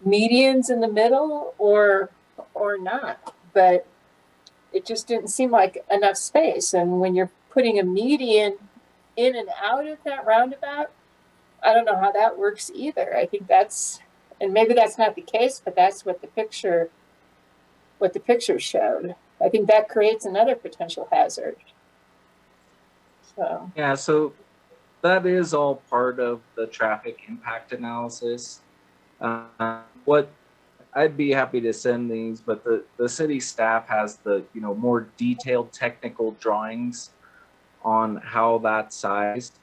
medians in the middle or not, but it just didn't seem like enough space. And when you're putting a median in and out of that roundabout, I don't know how that works either. I think and maybe that's not the case, but that's what the picture showed. I think that creates another potential hazard. So yeah, so that is all part of the traffic impact analysis. What I'd be happy to send these, but the city staff has the more detailed technical drawings on how that's sized.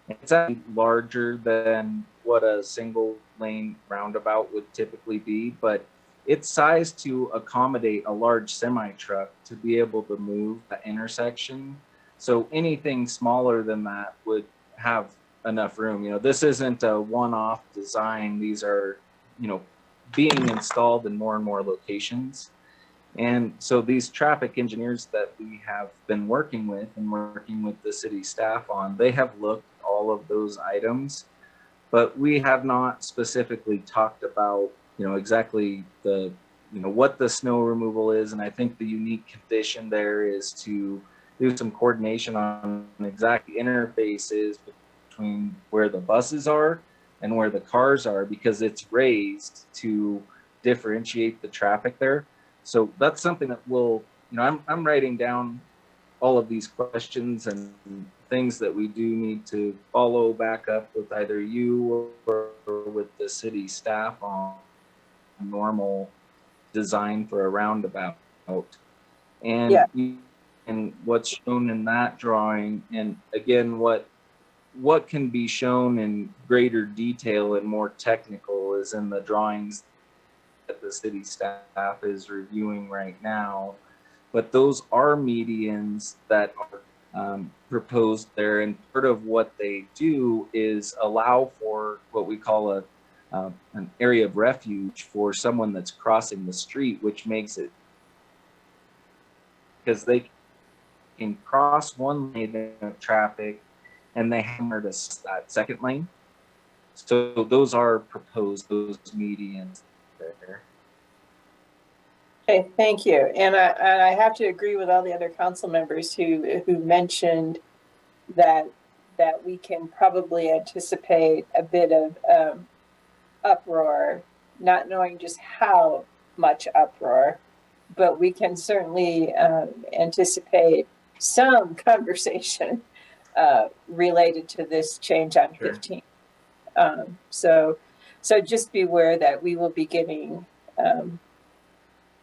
It's actually larger than what a single lane roundabout would typically be, but it's sized to accommodate a large semi truck to be able to move the intersection. So anything smaller than that would have enough room. This isn't a one-off design. These are, being installed in more and more locations. And so these traffic engineers that we have been working with and working with the city staff on, they have looked at all of those items, but we have not specifically talked about, exactly what the snow removal is. And I think the unique condition there is to do some coordination on exact interfaces between where the buses are and where the cars are, because it's raised to differentiate the traffic there. So that's something that I'm writing down all of these questions and things that we do need to follow back up with either you or with the city staff on normal design for a roundabout. And yeah. And what's shown in that drawing, and again, what can be shown in greater detail and more technical is in the drawings that the city staff is reviewing right now. But those are medians that are proposed there, and part of what they do is allow for what we call an area of refuge for someone that's crossing the street, which makes it, because they can cross one lane of traffic and they hammer that second lane. So those are proposed, those medians there. Okay, thank you. And I have to agree with all the other council members who mentioned that we can probably anticipate a bit of uproar, not knowing just how much uproar, but we can certainly anticipate some conversation related to this change on 15. So So just be aware that we will be getting,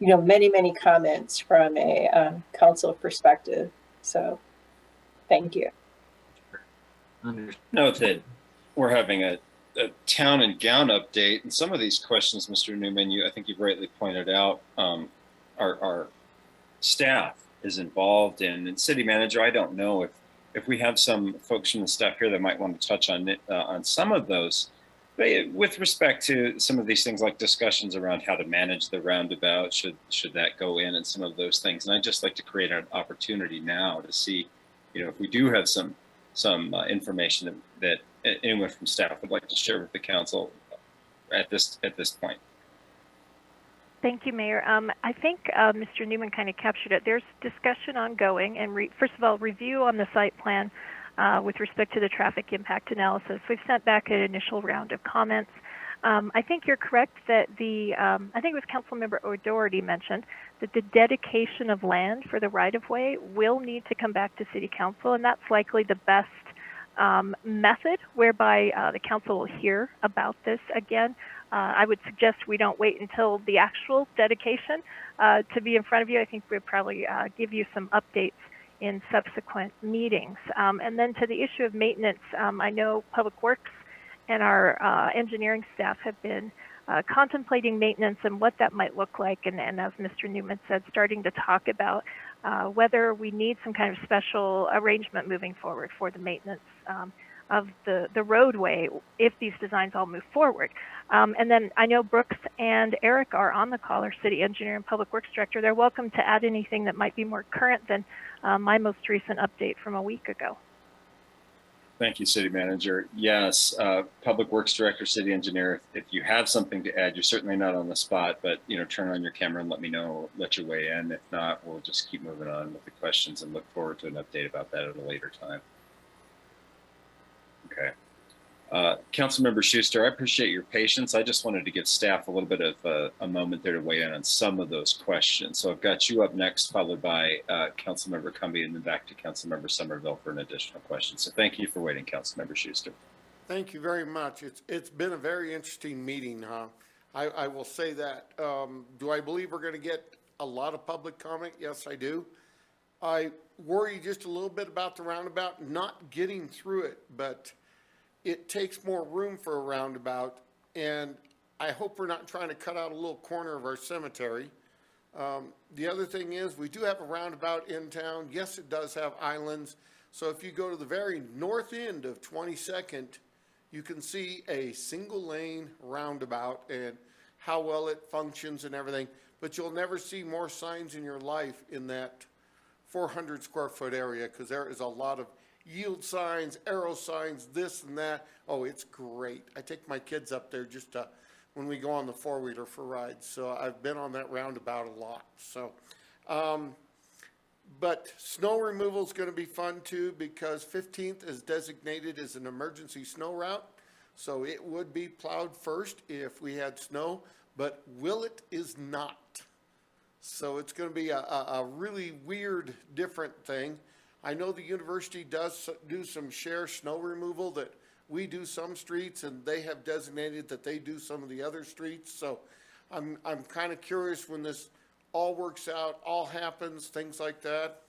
many, many comments from a council perspective. So thank you. Note that we're having a town and gown update, and some of these questions, Mr. Newman, I think you've rightly pointed out, our staff is involved in. And city manager, I don't know if we have some folks from the staff here that might want to touch on some of those. But with respect to some of these things like discussions around how to manage the roundabout, should that go in and some of those things. And I'd just like to create an opportunity now to see, if we do have some information that anyone from staff would like to share with the council at this point. Thank you, Mayor. I think Mr. Newman kind of captured it. There's discussion ongoing, and first of all, review on the site plan with respect to the traffic impact analysis. We've sent back an initial round of comments. I think you're correct that I think it was Councilmember O'Doherty mentioned that the dedication of land for the right-of-way will need to come back to City Council, and that's likely the best method whereby the council will hear about this again. I would suggest we don't wait until the actual dedication to be in front of you. I think we'll probably give you some updates in subsequent meetings. And then to the issue of maintenance, I know Public Works and our engineering staff have been contemplating maintenance and what that might look like. And as Mr. Newman said, starting to talk about whether we need some kind of special arrangement moving forward for the maintenance of the roadway if these designs all move forward. And then I know Brooks and Eric are on the call, our city engineer and public works director. They're welcome to add anything that might be more current than my most recent update from a week ago. Thank you, City Manager. Yes, Public Works Director, City Engineer, if you have something to add, you're certainly not on the spot, but turn on your camera and let me know, let you weigh in. If not, we'll just keep moving on with the questions and look forward to an update about that at a later time. Okay. Councilmember Schuster, I appreciate your patience. I just wanted to give staff a little bit of a moment there to weigh in on some of those questions. So I've got you up next, followed by Councilmember Cumbie, and then back to Councilmember Somerville for an additional question. So thank you for waiting, Councilmember Schuster. Thank you very much. It's been a very interesting meeting. I will say that. Do I believe we're going to get a lot of public comment? Yes, I do. I worry just a little bit about the roundabout, not getting through it, but it takes more room for a roundabout, and I hope we're not trying to cut out a little corner of our cemetery. The other thing is we do have a roundabout in town. Yes, it does have islands. So if you go to the very north end of 22nd, you can see a single lane roundabout and how well it functions and everything, but you'll never see more signs in your life in that 400 square foot area, because there is a lot of yield signs, arrow signs, this and that. Oh, it's great. I take my kids up there just when we go on the four-wheeler for rides. So I've been on that roundabout a lot. So, but snow removal is going to be fun too, because 15th is designated as an emergency snow route. So it would be plowed first if we had snow, but Willett is not. So it's going to be a really weird, different thing. I know the university does do some share snow removal, that we do some streets and they have designated that they do some of the other streets. So I'm kind of curious when this all works out, all happens, things like that.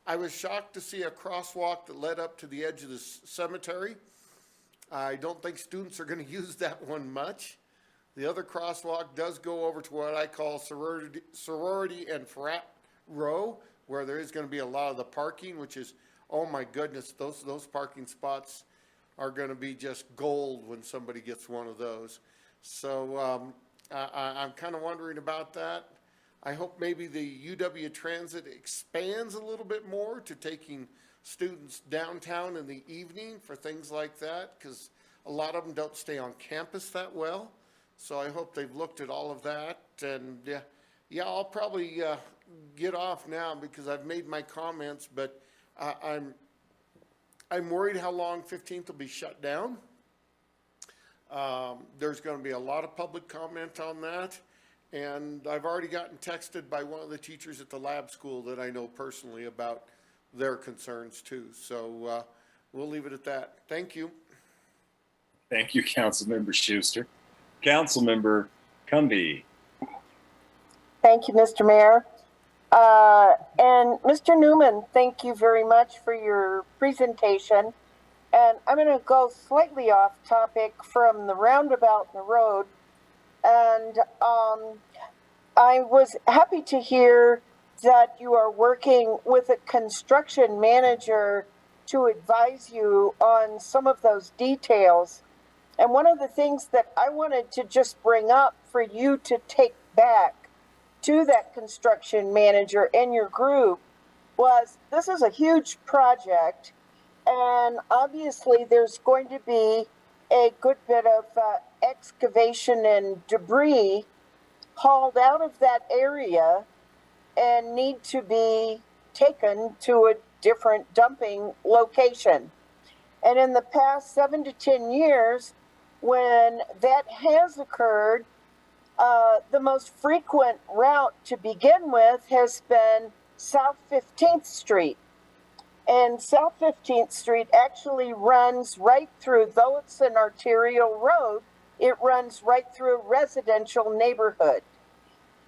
I was shocked to see a crosswalk that led up to the edge of the cemetery. I don't think students are going to use that one much. The other crosswalk does go over to what I call sorority and frat row, where there is going to be a lot of the parking, which is, oh my goodness, those parking spots are going to be just gold when somebody gets one of those. So I'm kind of wondering about that. I hope maybe the UW Transit expands a little bit more to taking students downtown in the evening for things like that, because a lot of them don't stay on campus that well. So I hope they've looked at all of that. And yeah, I'll probably get off now because I've made my comments, but I'm worried how long 15th will be shut down. There's going to be a lot of public comment on that. And I've already gotten texted by one of the teachers at the lab school that I know personally about their concerns too. So we'll leave it at that. Thank you. Thank you, Councilmember Schuster. Councilmember Cumby. Thank you, Mr. Mayor. And Mr. Newman, thank you very much for your presentation. And I'm going to go slightly off topic from the roundabout in the road. And I was happy to hear that you are working with a construction manager to advise you on some of those details. And one of the things that I wanted to just bring up for you to take back to that construction manager and your group was, this is a huge project, and obviously there's going to be a good bit of excavation and debris hauled out of that area and need to be taken to a different dumping location. And in the past 7 to 10 years, when that has occurred, the most frequent route to begin with has been South 15th Street. And South 15th Street actually runs right through, though it's an arterial road, it runs right through a residential neighborhood.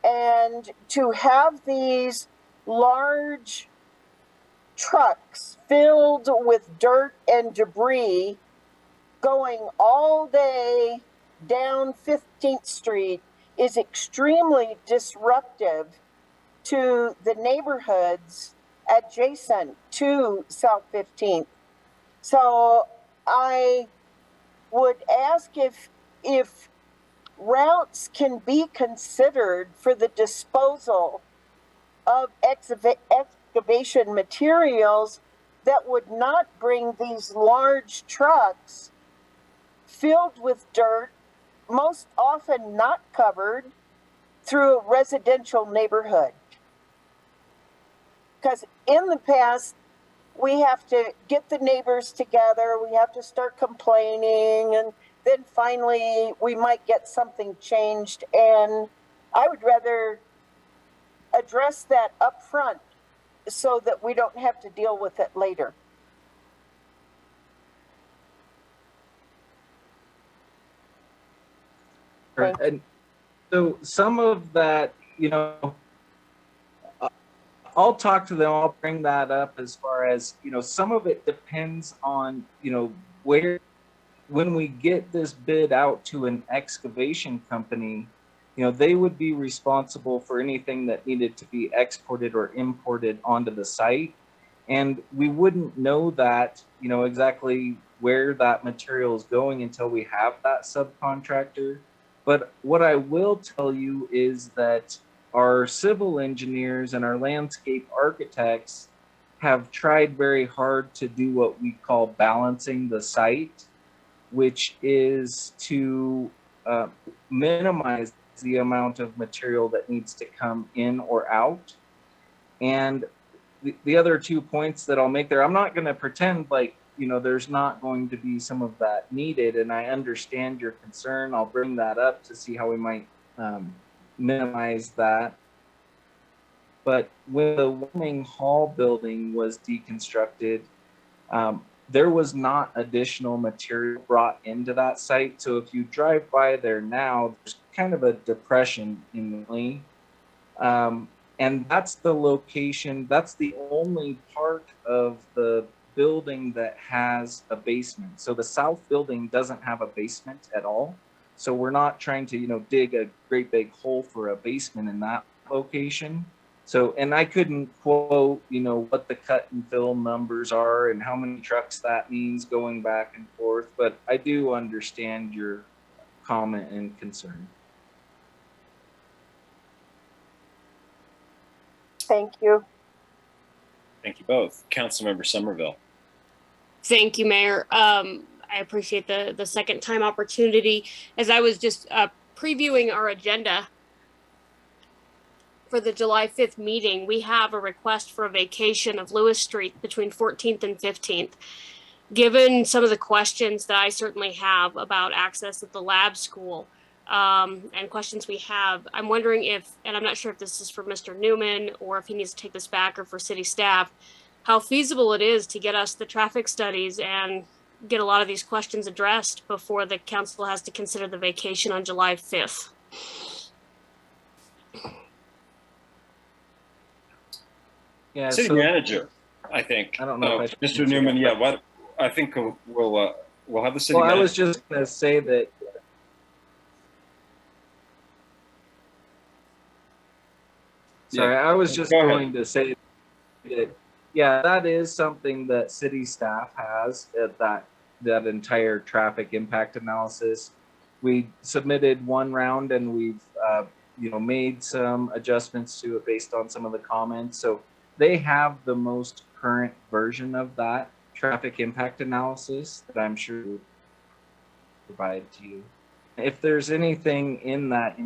And to have these large trucks filled with dirt and debris going all day down 15th Street is extremely disruptive to the neighborhoods adjacent to South 15th. So I would ask if routes can be considered for the disposal of excavation materials that would not bring these large trucks filled with dirt, most often not covered, through a residential neighborhood. Because in the past, we have to get the neighbors together, we have to start complaining, and then finally we might get something changed. And I would rather address that up front so that we don't have to deal with it later. And so some of that, I'll talk to them, I'll bring that up as far as, some of it depends on, where, when we get this bid out to an excavation company, they would be responsible for anything that needed to be exported or imported onto the site. And we wouldn't know that, exactly where that material is going until we have that subcontractor. But what I will tell you is that our civil engineers and our landscape architects have tried very hard to do what we call balancing the site, which is to minimize the amount of material that needs to come in or out. And the other 2 points that I'll make there, I'm not going to pretend like, there's not going to be some of that needed, and I understand your concern. I'll bring that up to see how we might minimize that. But when the Wyoming Hall building was deconstructed, there was not additional material brought into that site. So if you drive by there now, there's kind of a depression in the lane. And that's the location, that's the only part of the building that has a basement. So the south building doesn't have a basement at all. So we're not trying to, dig a great big hole for a basement in that location. So, and I couldn't quote, what the cut and fill numbers are and how many trucks that means going back and forth, but I do understand your comment and concern. Thank you. Thank you both. Councilmember Somerville. Thank you, Mayor. I appreciate the second time opportunity. As I was just previewing our agenda for the July 5th meeting, we have a request for a vacation of Lewis Street between 14th and 15th. Given some of the questions that I certainly have about access at the lab school and questions we have, I'm wondering if, and I'm not sure if this is for Mr. Newman or if he needs to take this back or for city staff, how feasible it is to get us the traffic studies and get a lot of these questions addressed before the council has to consider the vacation on July 5th. Yeah, City manager, I think. I don't know if I should Mr. Newman, yeah, what, I think we'll have the city Well, manager. I was just going to say that. Sorry, Yeah. I was just Go ahead. going to say that, yeah, that is something that city staff has, that entire traffic impact analysis. We submitted one round and we've, made some adjustments to it based on some of the comments. So they have the most current version of that traffic impact analysis that I'm sure will provide to you. If there's anything in that,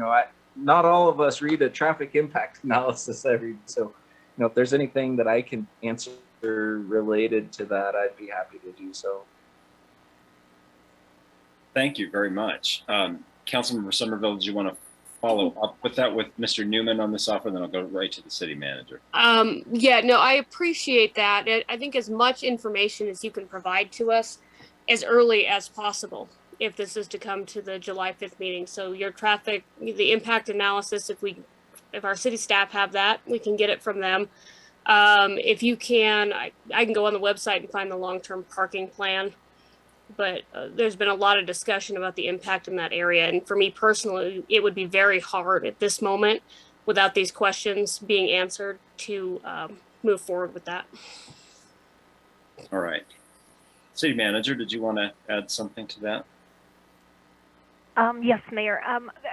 not all of us read a traffic impact analysis so, if there's anything that I can answer related to that, I'd be happy to do so. Thank you very much. Councilmember Somerville, did you want to follow up with that with Mr. Newman on this offer? Then I'll go right to the city manager. Yeah, no, I appreciate that. I think as much information as you can provide to us as early as possible, if this is to come to the July 5th meeting. So your traffic, the impact analysis, if our city staff have that, we can get it from them. If you can, I can go on the website and find the long-term parking plan. But there's been a lot of discussion about the impact in that area. And for me personally, it would be very hard at this moment without these questions being answered to move forward with that. All right. City manager, did you want to add something to that? Yes, Mayor.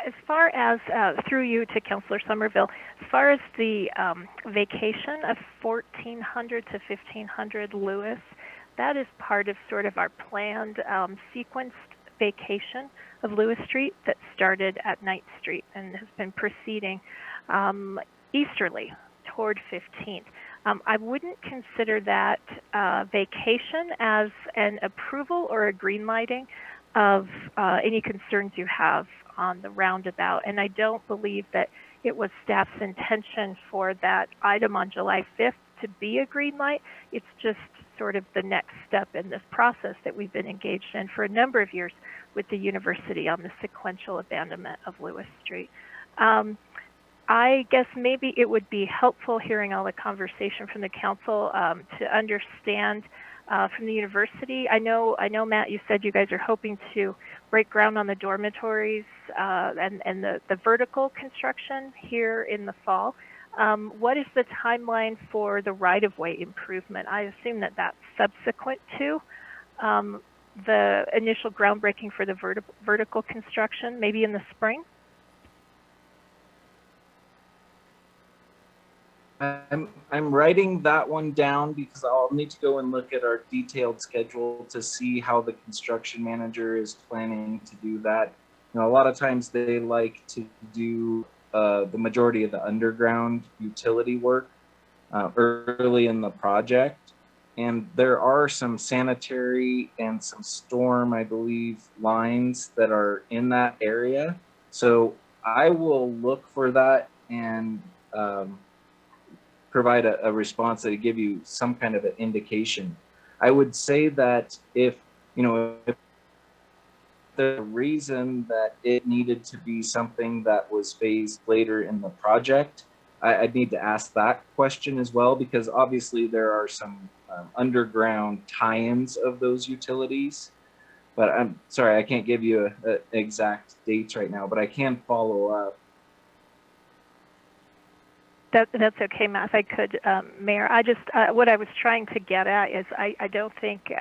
As far as, through you to Councilor Somerville, as far as the vacation of 1400 to 1500 Lewis, that is part of sort of our planned sequenced vacation of Lewis Street that started at 9th Street and has been proceeding easterly toward 15th. I wouldn't consider that vacation as an approval or a green lighting of any concerns you have on the roundabout. And I don't believe that it was staff's intention for that item on July 5th to be a green light. It's just sort of the next step in this process that we've been engaged in for a number of years with the university on the sequential abandonment of Lewis Street. I guess maybe it would be helpful hearing all the conversation from the council to understand from the university. I know, Matt, you said you guys are hoping to break ground on the dormitories and the vertical construction here in the fall. What is the timeline for the right-of-way improvement? I assume that that's subsequent to the initial groundbreaking for the vertical construction, maybe in the spring? I'm writing that one down because I'll need to go and look at our detailed schedule to see how the construction manager is planning to do that. A lot of times they like to do the majority of the underground utility work early in the project. And there are some sanitary and some storm, I believe, lines that are in that area. So I will look for that and provide a response that will give you some kind of an indication. I would say that if the reason that it needed to be something that was phased later in the project, I'd need to ask that question as well, because obviously there are some underground tie-ins of those utilities. But I'm sorry, I can't give you an exact dates right now, but I can follow up. That's okay, Matt, if I could, Mayor. I just, what I was trying to get at is I don't think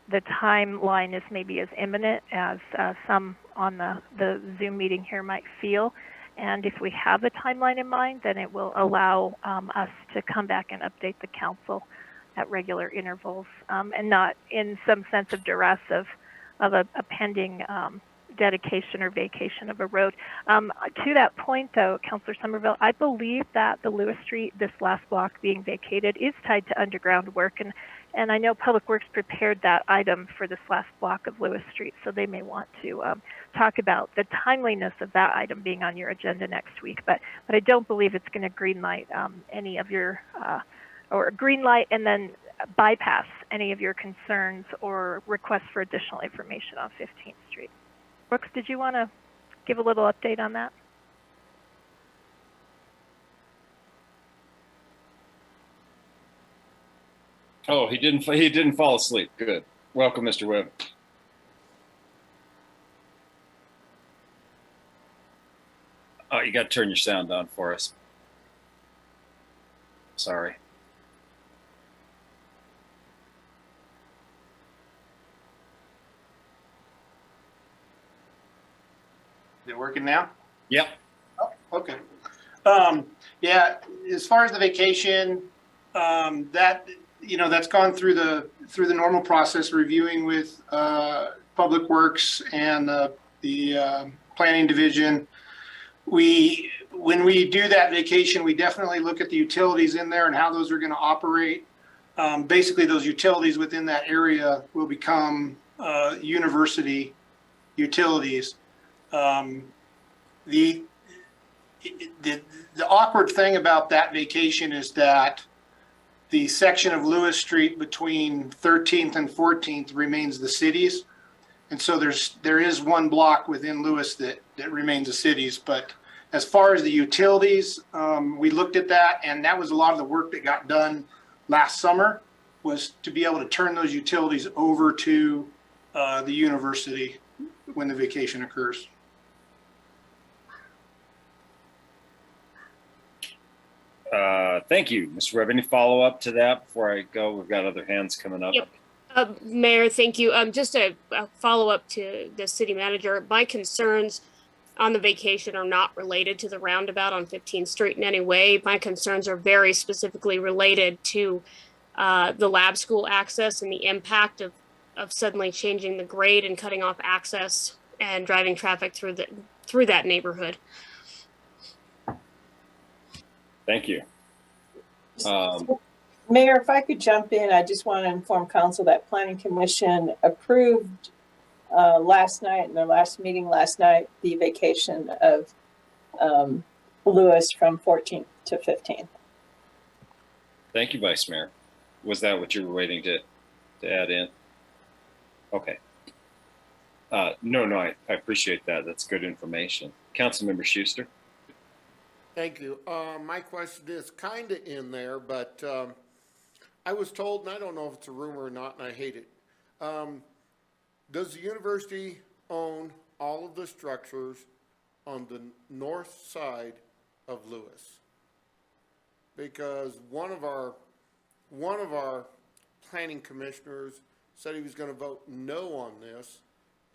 the timeline is maybe as imminent as some on the Zoom meeting here might feel. And if we have a timeline in mind, then it will allow us to come back and update the council at regular intervals and not in some sense of duress of a pending dedication or vacation of a road. To that point, though, Councilor Somerville, I believe that the Lewis Street, this last block being vacated, is tied to underground work. And I know Public Works prepared that item for this last block of Lewis Street, so they may want to talk about the timeliness of that item being on your agenda next week. But I don't believe it's going to green light any of your, or green light and then bypass any of your concerns or requests for additional information on 15th Street. Brooks, did you want to give a little update on that? Oh, he didn't fall asleep. Good. Welcome, Mr. Webb. Oh, you got to turn your sound on for us. Sorry. Is it working now? Yep. Oh, okay. Yeah, as far as the vacation, that, you know, that's gone through the normal process, reviewing with Public Works and the Planning Division. When we do that vacation, we definitely look at the utilities in there and how those are going to operate. Basically, those utilities within that area will become university utilities. The awkward thing about that vacation is that the section of Lewis Street between 13th and 14th remains the cities. And so there is one block within Lewis that remains the cities. But as far as the utilities, we looked at that, and that was a lot of the work that got done last summer, was to be able to turn those utilities over to the university when the vacation occurs. Thank you, Mr. Webb. Any follow-up to that before I go? We've got other hands coming up. Yep. Mayor, thank you. Just a follow-up to the city manager. My concerns on the vacation are not related to the roundabout on 15th Street in any way. My concerns are very specifically related to the lab school access and the impact of suddenly changing the grade and cutting off access and driving traffic through that neighborhood. Thank you. Mayor, if I could jump in, I just want to inform council that Planning Commission approved last night, in their last meeting last night, the vacation of Lewis from 14th to 15th. Thank you, Vice Mayor. Was that what you were waiting to add in? Okay. No, I appreciate that. That's good information. Councilmember Schuster. Thank you. My question is kind of in there, but I was told, and I don't know if it's a rumor or not, and I hate it. Does the university own all of the structures on the north side of Lewis? Because one of our planning commissioners said he was going to vote no on this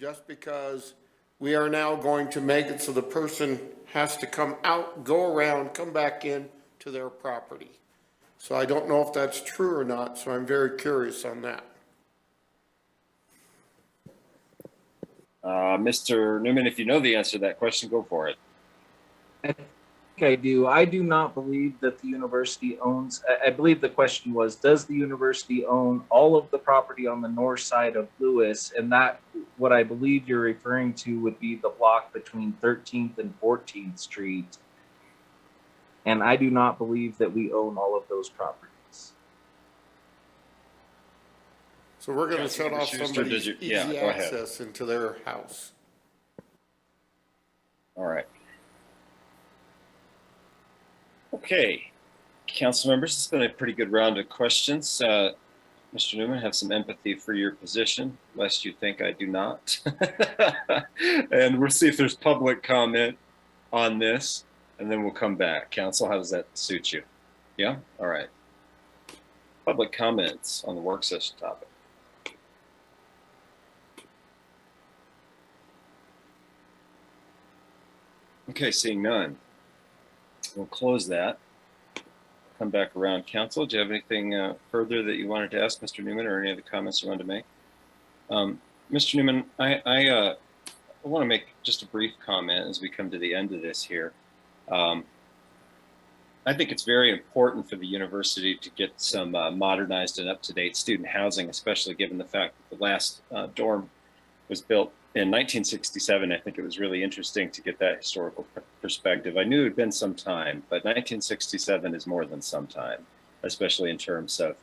just because we are now going to make it so the person has to come out, go around, come back in to their property. So I don't know if that's true or not, so I'm very curious on that. Mr. Newman, if you know the answer to that question, go for it. I think I do. I do not believe that the university owns, I believe the question was, does the university own all of the property on the north side of Lewis? And that, what I believe you're referring to would be the block between 13th and 14th Street. And I do not believe that we own all of those properties. So we're going to shut off somebody's easy access ahead. Into their house. All right. Okay, council members, it's been a pretty good round of questions. Mr. Newman, have some empathy for your position, lest you think I do not. And we'll see if there's public comment on this, and then we'll come back. Council, how does that suit you? Yeah? All right. Public comments on the work session topic. Okay, seeing none. We'll close that. Come back around. Council, do you have anything further that you wanted to ask Mr. Newman, or any other comments you wanted to make? Mr. Newman, I want to make just a brief comment as we come to the end of this here. I think it's very important for the university to get some modernized and up-to-date student housing, especially given the fact that the last dorm was built in 1967. I think it was really interesting to get that historical perspective. I knew it had been some time, but 1967 is more than some time, especially in terms of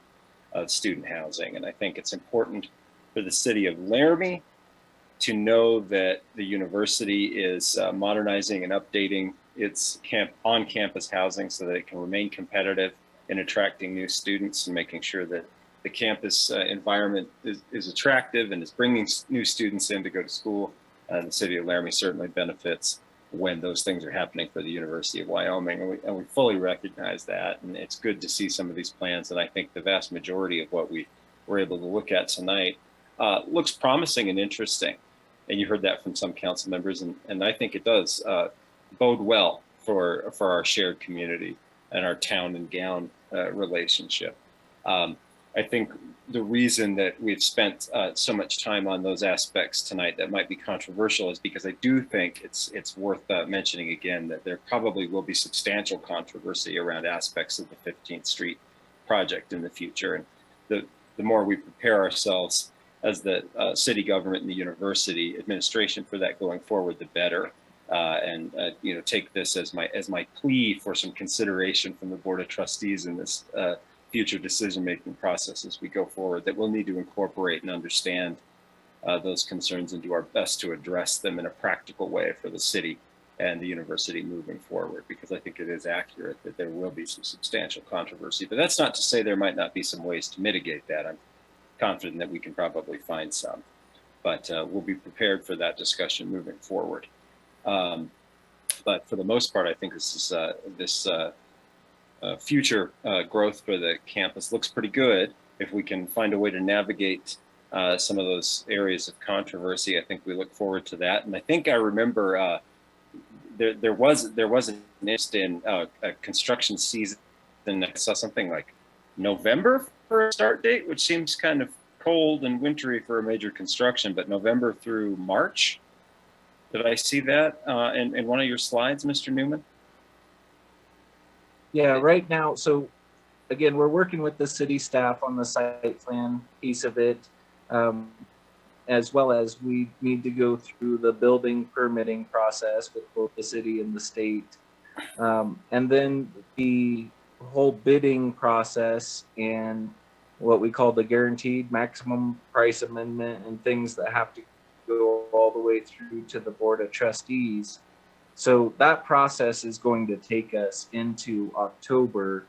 student housing. And I think it's important for the city of Laramie to know that the university is modernizing and updating its on-campus housing so that it can remain competitive in attracting new students and making sure that the campus environment is attractive and is bringing new students in to go to school. The city of Laramie certainly benefits when those things are happening for the University of Wyoming, and we fully recognize that. And it's good to see some of these plans, and I think the vast majority of what we were able to look at tonight looks promising and interesting. And you heard that from some council members, and I think it does bode well for our shared community and our town and gown relationship. I think the reason that we've spent so much time on those aspects tonight that might be controversial is because I do think it's worth mentioning again that there probably will be substantial controversy around aspects of the 15th Street project in the future. And the more we prepare ourselves as the city government and the university administration for that going forward, the better. And take this as my plea for some consideration from the Board of Trustees in this future decision-making process as we go forward, that we'll need to incorporate and understand those concerns and do our best to address them in a practical way for the city and the university moving forward, because I think it is accurate that there will be some substantial controversy. But that's not to say there might not be some ways to mitigate that. I'm confident that we can probably find some, but we'll be prepared for that discussion moving forward. But for the most part, I think this future growth for the campus looks pretty good. If we can find a way to navigate some of those areas of controversy, I think we look forward to that. And I think I remember there was an interest in a construction season. And I saw something like November for a start date, which seems kind of cold and wintry for a major construction, but November through March. Did I see that in one of your slides, Mr. Newman? Yeah, right now, so again, we're working with the city staff on the site plan piece of it, as well as we need to go through the building permitting process with both the city and the state. And then the whole bidding process and what we call the guaranteed maximum price amendment and things that have to go all the way through to the Board of Trustees. So that process is going to take us into October,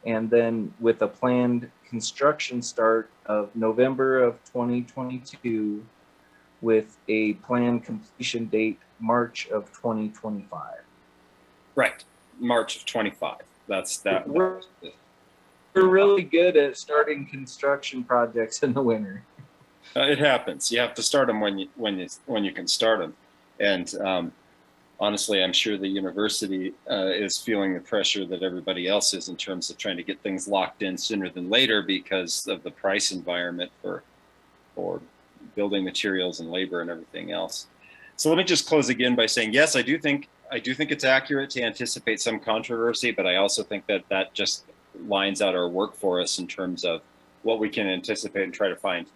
and then with a planned construction start of November of 2022 with a planned completion date March of 2025. Right, March of 25. That's that. We're really good at starting construction projects in the winter. It happens. You have to start them when you can start them, and honestly, I'm sure the university is feeling the pressure that everybody else is in terms of trying to get things locked in sooner than later because of the price environment for building materials and labor and everything else. So let me just close again by saying, yes, I do think it's accurate to anticipate some controversy, but I also think that just lines out our work for us in terms of what we can anticipate and try to find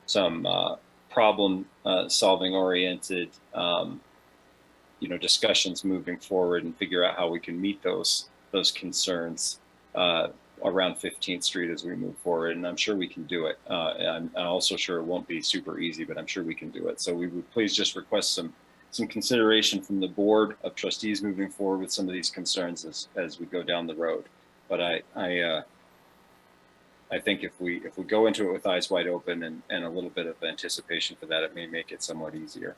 some problem solving oriented discussions moving forward and figure out how we can meet those concerns around 15th Street as we move forward. And I'm sure we can do it. I'm also sure it won't be super easy, but I'm sure we can do it. So we would please just request some consideration from the Board of Trustees moving forward with some of these concerns as we go down the road. But I think if we go into it with eyes wide open and a little bit of anticipation for that, it may make it somewhat easier.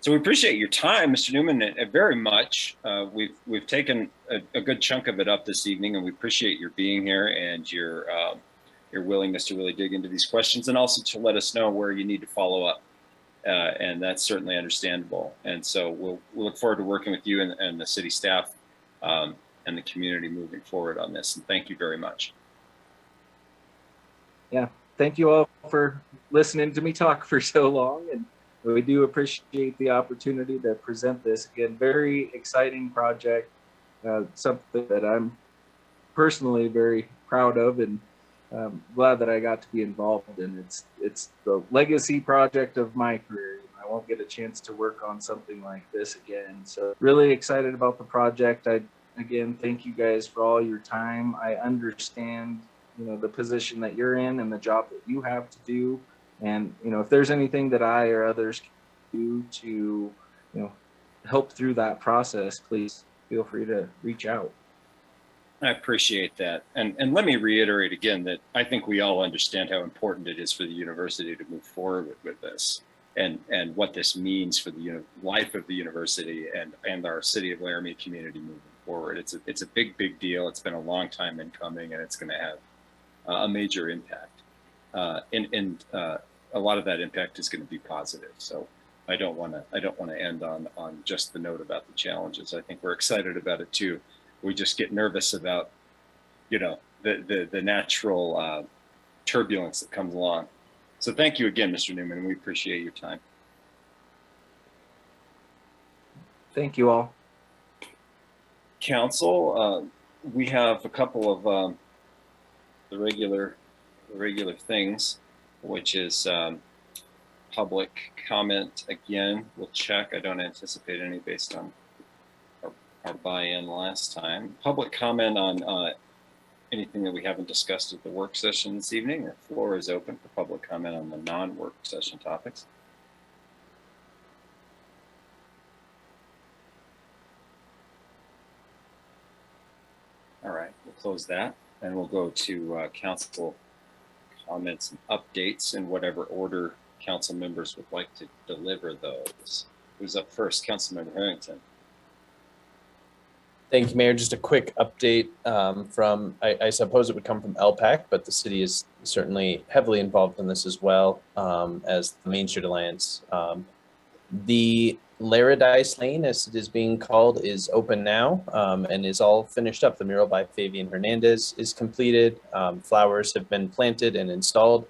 So we appreciate your time, Mr. Newman, very much. We've taken a good chunk of it up this evening, and we appreciate your being here and your willingness to really dig into these questions, and also to let us know where you need to follow up. And that's certainly understandable. And so we'll look forward to working with you and the city staff and the community moving forward on this. And thank you very much. Yeah, thank you all for listening to me talk for so long. And we do appreciate the opportunity to present this. Again, very exciting project, something that I'm personally very proud of and glad that I got to be involved in. It's the legacy project of my career. I won't get a chance to work on something like this again. So really excited about the project. Again, thank you guys for all your time. I understand the position that you're in and the job that you have to do. And, if there's anything that I or others can do to, help through that process, please feel free to reach out. I appreciate that. And let me reiterate again that I think we all understand how important it is for the university to move forward with this and what this means for the life of the university and our city of Laramie community moving forward. It's a big deal. It's been a long time in coming, and it's going to have a major impact. And a lot of that impact is going to be positive. So I don't want to end on just the note about the challenges. I think we're excited about it too. We just get nervous about, the natural turbulence that comes along. So thank you again, Mr. Newman. We appreciate your time. Thank you all. Council, we have a couple of the regular things, which is public comment. Again, we'll check. I don't anticipate any based on our buy-in last time. Public comment on anything that we haven't discussed at the work session this evening. The floor is open for public comment on the non-work session topics. All right, we'll close that and we'll go to council comments and updates in whatever order council members would like to deliver those. Who's up first? Councilmember Harrington. Thank you, Mayor. Just a quick update from, I suppose it would come from LPAC, but the city is certainly heavily involved in this as well as the Main Street Alliance. The Laramie Lane, as it is being called, is open now and is all finished up. The mural by Fabian Hernandez is completed. Flowers have been planted and installed.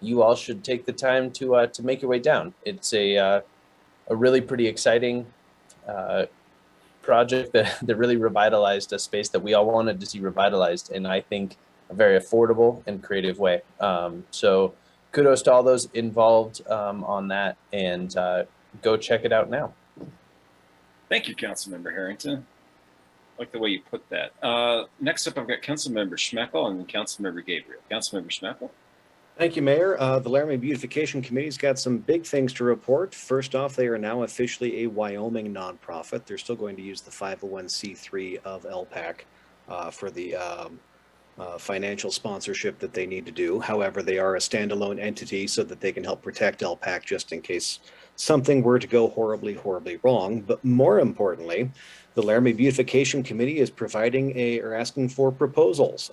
You all should take the time to make your way down. It's a really pretty exciting project that really revitalized a space that we all wanted to see revitalized in, I think, a very affordable and creative way. So kudos to all those involved on that, and go check it out now. Thank you, Councilmember Harrington. I like the way you put that. Next up, I've got Councilmember Schmeckel and then Councilmember Gabriel. Councilmember Schmeckel. Thank you, Mayor. The Laramie Beautification Committee's got some big things to report. First off, they are now officially a Wyoming nonprofit. They're still going to use the 501c3 of LPAC for the financial sponsorship that they need to do. However, they are a standalone entity so that they can help protect LPAC just in case something were to go horribly wrong. But more importantly, the Laramie Beautification Committee is providing or asking for proposals.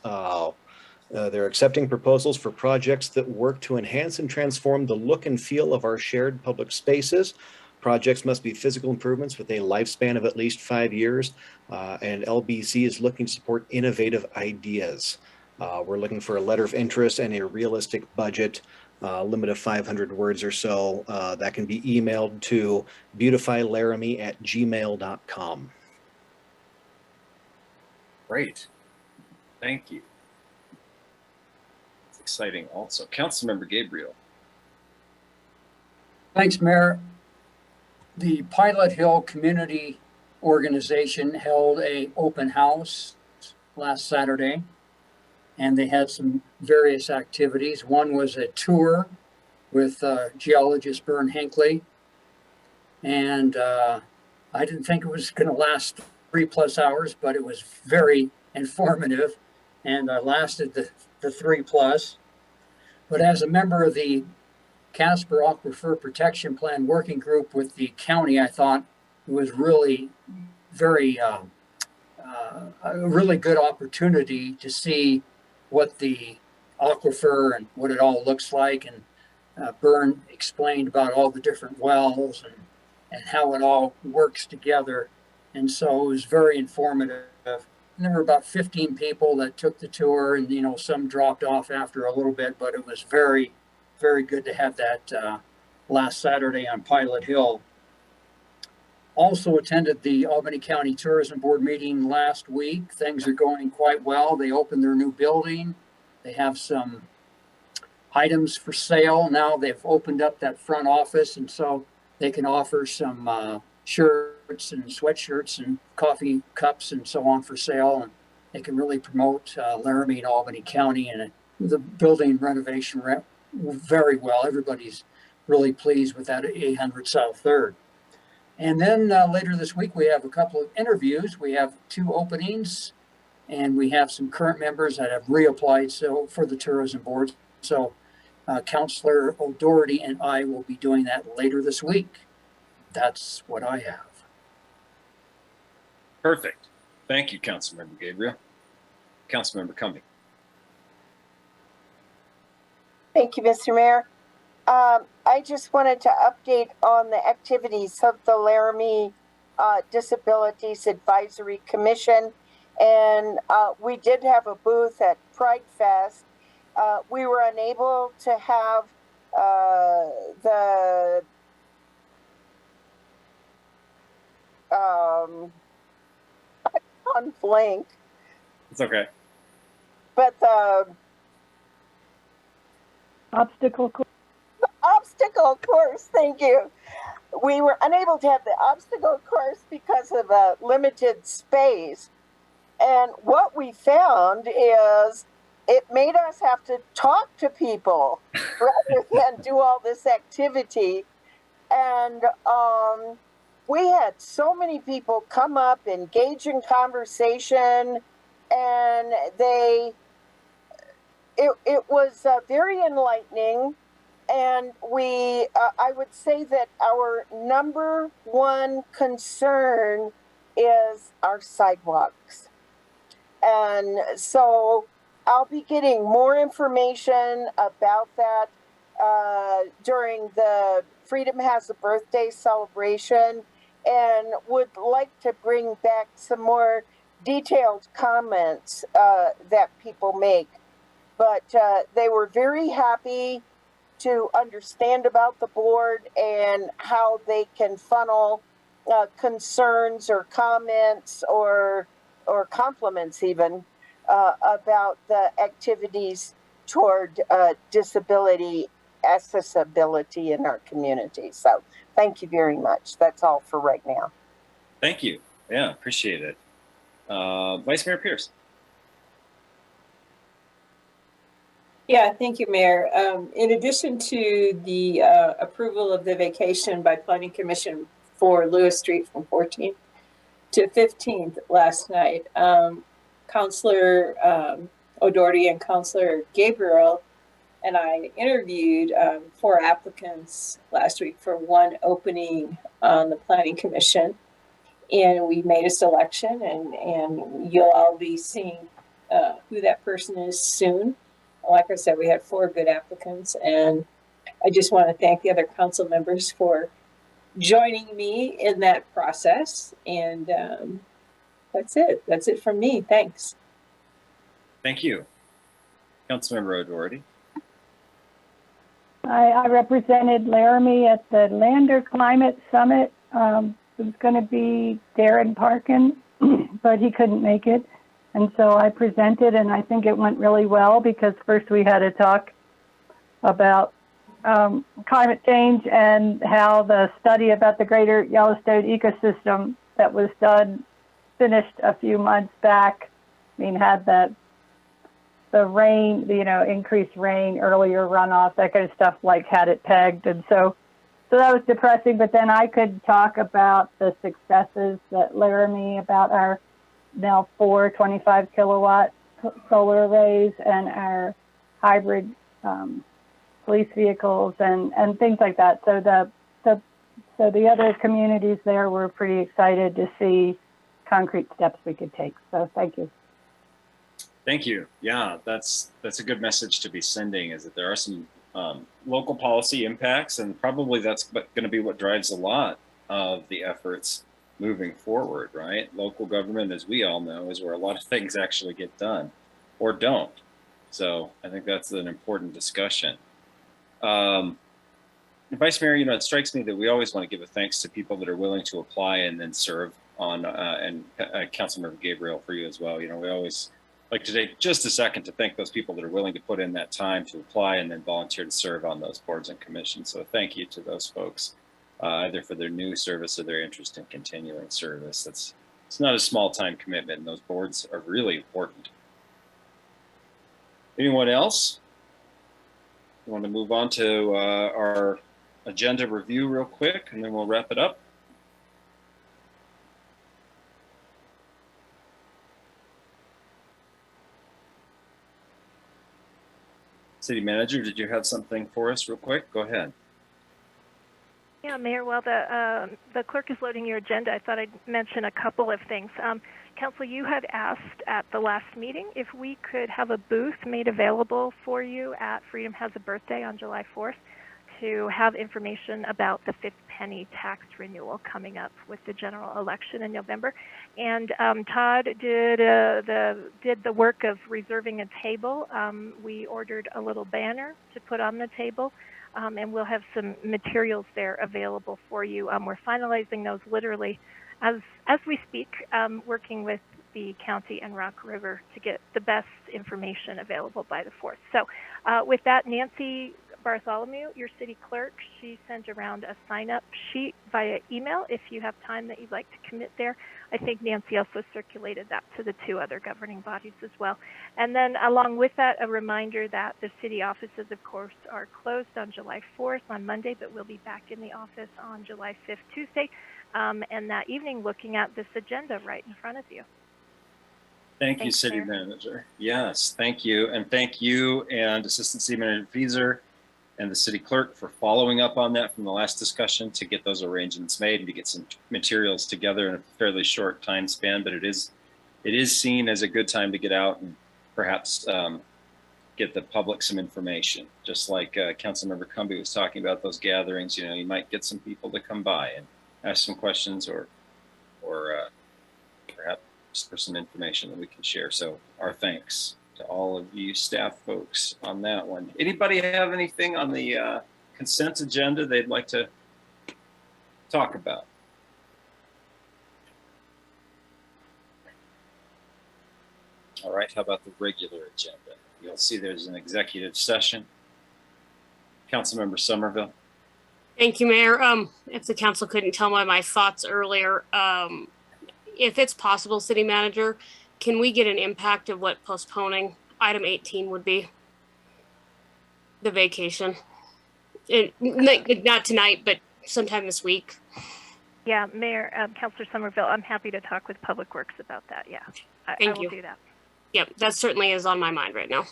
They're accepting proposals for projects that work to enhance and transform the look and feel of our shared public spaces. Projects must be physical improvements with a lifespan of at least 5 years, and LBC is looking to support innovative ideas. We're looking for a letter of interest and a realistic budget, limit of 500 words or so. That can be emailed to beautifylaramie@gmail.com. Great, thank you. Exciting also. Councilmember Gabriel. Thanks, Mayor. The Pilot Hill Community Organization held an open house last Saturday, and they had some various activities. One was a tour with geologist Bern Hinckley, and I didn't think it was going to last 3+ hours, but it was very informative, and lasted the 3+. But as a member of the Casper Aquifer Protection Plan working group with the county, I thought it was really a really good opportunity to see what the aquifer and what it all looks like. And Bern explained about all the different wells and how it all works together. And so it was very informative. And there were about 15 people that took the tour, and some dropped off after a little bit, but it was very, very good to have that last Saturday on Pilot Hill. Also attended the Albany County Tourism Board meeting last week. Things are going quite well. They opened their new building. They have some items for sale. Now they've opened up that front office, and so they can offer some shirts and sweatshirts and coffee cups and so on for sale. And They can really promote Laramie and Albany County and the building renovation very well. Everybody's really pleased with that 800 South 3rd. And then later this week, we have a couple of interviews. We have 2 openings, and we have some current members that have reapplied for the tourism board. So Councillor O'Doherty and I will be doing that later this week. That's what I have. Perfect. Thank you, Councilmember Gabriel. Councilmember Cumming. Thank you, Mr. Mayor. I just wanted to update on the activities of the Laramie Disabilities Advisory Commission. And we did have a booth at Pride Fest. We were unable to have the on blank. It's okay. But the obstacle course, thank you. We were unable to have the obstacle course because of a limited space. And what we found is it made us have to talk to people rather than do all this activity. And we had so many people come up, engage in conversation, and it was very enlightening. And I would say that our number one concern is our sidewalks. And so I'll be getting more information about that during the Freedom Has a Birthday celebration, and would like to bring back some more detailed comments that people make. But they were very happy to understand about the board and how they can funnel concerns or comments or compliments even about the activities toward disability accessibility in our community. So thank you very much. That's all for right now. Thank you. Yeah, appreciate it. Vice Mayor Pierce. Yeah, thank you, Mayor. In addition to the approval of the vacation by Planning Commission for Lewis Street from 14th to 15th last night, Councillor O'Doherty and Councillor Gabriel and I interviewed 4 applicants last week for 1 opening on the Planning Commission. And we made a selection, and you'll all be seeing who that person is soon. Like I said, we had 4 good applicants, and I just want to thank the other council members for joining me in that process. And that's it. That's it from me. Thanks. Thank you. Councilmember O'Doherty. I represented Laramie at the Lander Climate Summit. It was going to be Darren Parkin, but he couldn't make it. And so I presented, and I think it went really well because first we had a talk about climate change and how the study about the greater Yellowstone ecosystem that was done, finished a few months back. I mean, had the rain, increased rain, earlier runoff, that kind of stuff, like had it pegged. And so that was depressing, but then I could talk about the successes that Laramie, about our now 4 25 kilowatt solar arrays and our hybrid police vehicles and things like that. So the other communities there were pretty excited to see concrete steps we could take. So thank you. Thank you. Yeah, that's a good message to be sending, is that there are some local policy impacts, and probably that's going to be what drives a lot of the efforts moving forward, right? Local government, as we all know, is where a lot of things actually get done or don't. So I think that's an important discussion. Vice Mayor, it strikes me that we always want to give a thanks to people that are willing to apply and then serve on, and Councilmember Gabriel, for you as well. We always like to take just a second to thank those people that are willing to put in that time to apply and then volunteer to serve on those boards and commissions. So thank you to those folks, either for their new service or their interest in continuing service. It's not a small time commitment, and those boards are really important. Anyone else? You want to move on to our agenda review real quick, and then we'll wrap it up. City Manager, did you have something for us real quick? Go ahead. Yeah, Mayor, while the clerk is loading your agenda, I thought I'd mention a couple of things. Council, you had asked at the last meeting if we could have a booth made available for you at Freedom Has a Birthday on July 4th to have information about the 5th penny tax renewal coming up with the general election in November. And Todd did the work of reserving a table. We ordered a little banner to put on the table. And we'll have some materials there available for you. We're finalizing those literally as we speak, working with the county and Rock River to get the best information available by the 4th. So with that, Nancy Bartholomew, your city clerk, she sent around a sign-up sheet via email if you have time that you'd like to commit there. I think Nancy also circulated that to the 2 other governing bodies as well. And then along with that, a reminder that the city offices, of course, are closed on July 4th on Monday, but we'll be back in the office on July 5th, Tuesday, and that evening looking at this agenda right in front of you. Thank you, City Manager. Yes, thank you. And thank you and Assistant City Manager Fieser and the City Clerk for following up on that from the last discussion to get those arrangements made and to get some materials together in a fairly short time span. But it is seen as a good time to get out and perhaps get the public some information. Just like Councilmember Cumby was talking about those gatherings, you know, you might get some people to come by and ask some questions or perhaps for some information that we can share. So our thanks to all of you staff folks on that one. Anybody have anything on the consent agenda they'd like to talk about? All right, how about the regular agenda? You'll see there's an executive session. Councilmember Somerville. Thank you, Mayor. If the council couldn't tell by my thoughts earlier, if it's possible, City Manager, can we get an impact of what postponing item 18 would be? The vacation. Not tonight, but sometime this week. Yeah, Mayor, Councilor Somerville, I'm happy to talk with Public Works about that. Yeah, I will do that. Yep, that certainly is on my mind right now.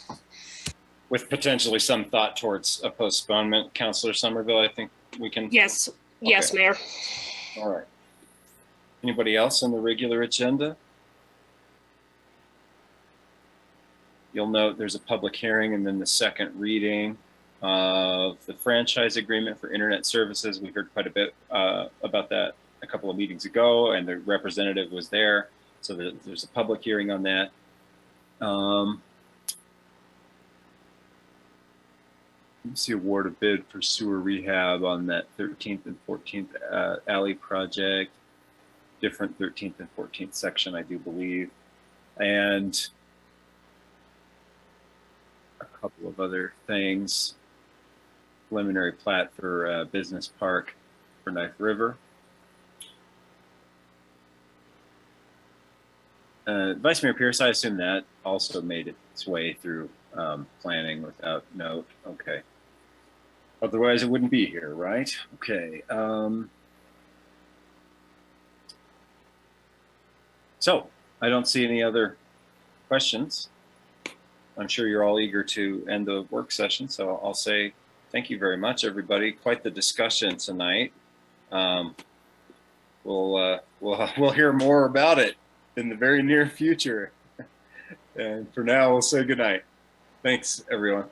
With potentially some thought towards a postponement, Councilor Somerville, I think we can. Yes, yes, Mayor. All right. Anybody else on the regular agenda? You'll note there's a public hearing and then the second reading of the franchise agreement for internet services. We heard quite a bit about that a couple of meetings ago, and the representative was there. So there's a public hearing on that. Let's see, award a bid for sewer rehab on that 13th and 14th alley project. Different 13th and 14th section, I do believe. And a couple of other things. Preliminary plat for business park for Knife River. Vice Mayor Pierce, I assume that also made its way through planning without note. Okay. Otherwise, it wouldn't be here, right? Okay. So I don't see any other questions. I'm sure you're all eager to end the work session. So I'll say thank you very much, everybody. Quite the discussion tonight. We'll hear more about it in the very near future. And for now, we'll say good night. Thanks, everyone.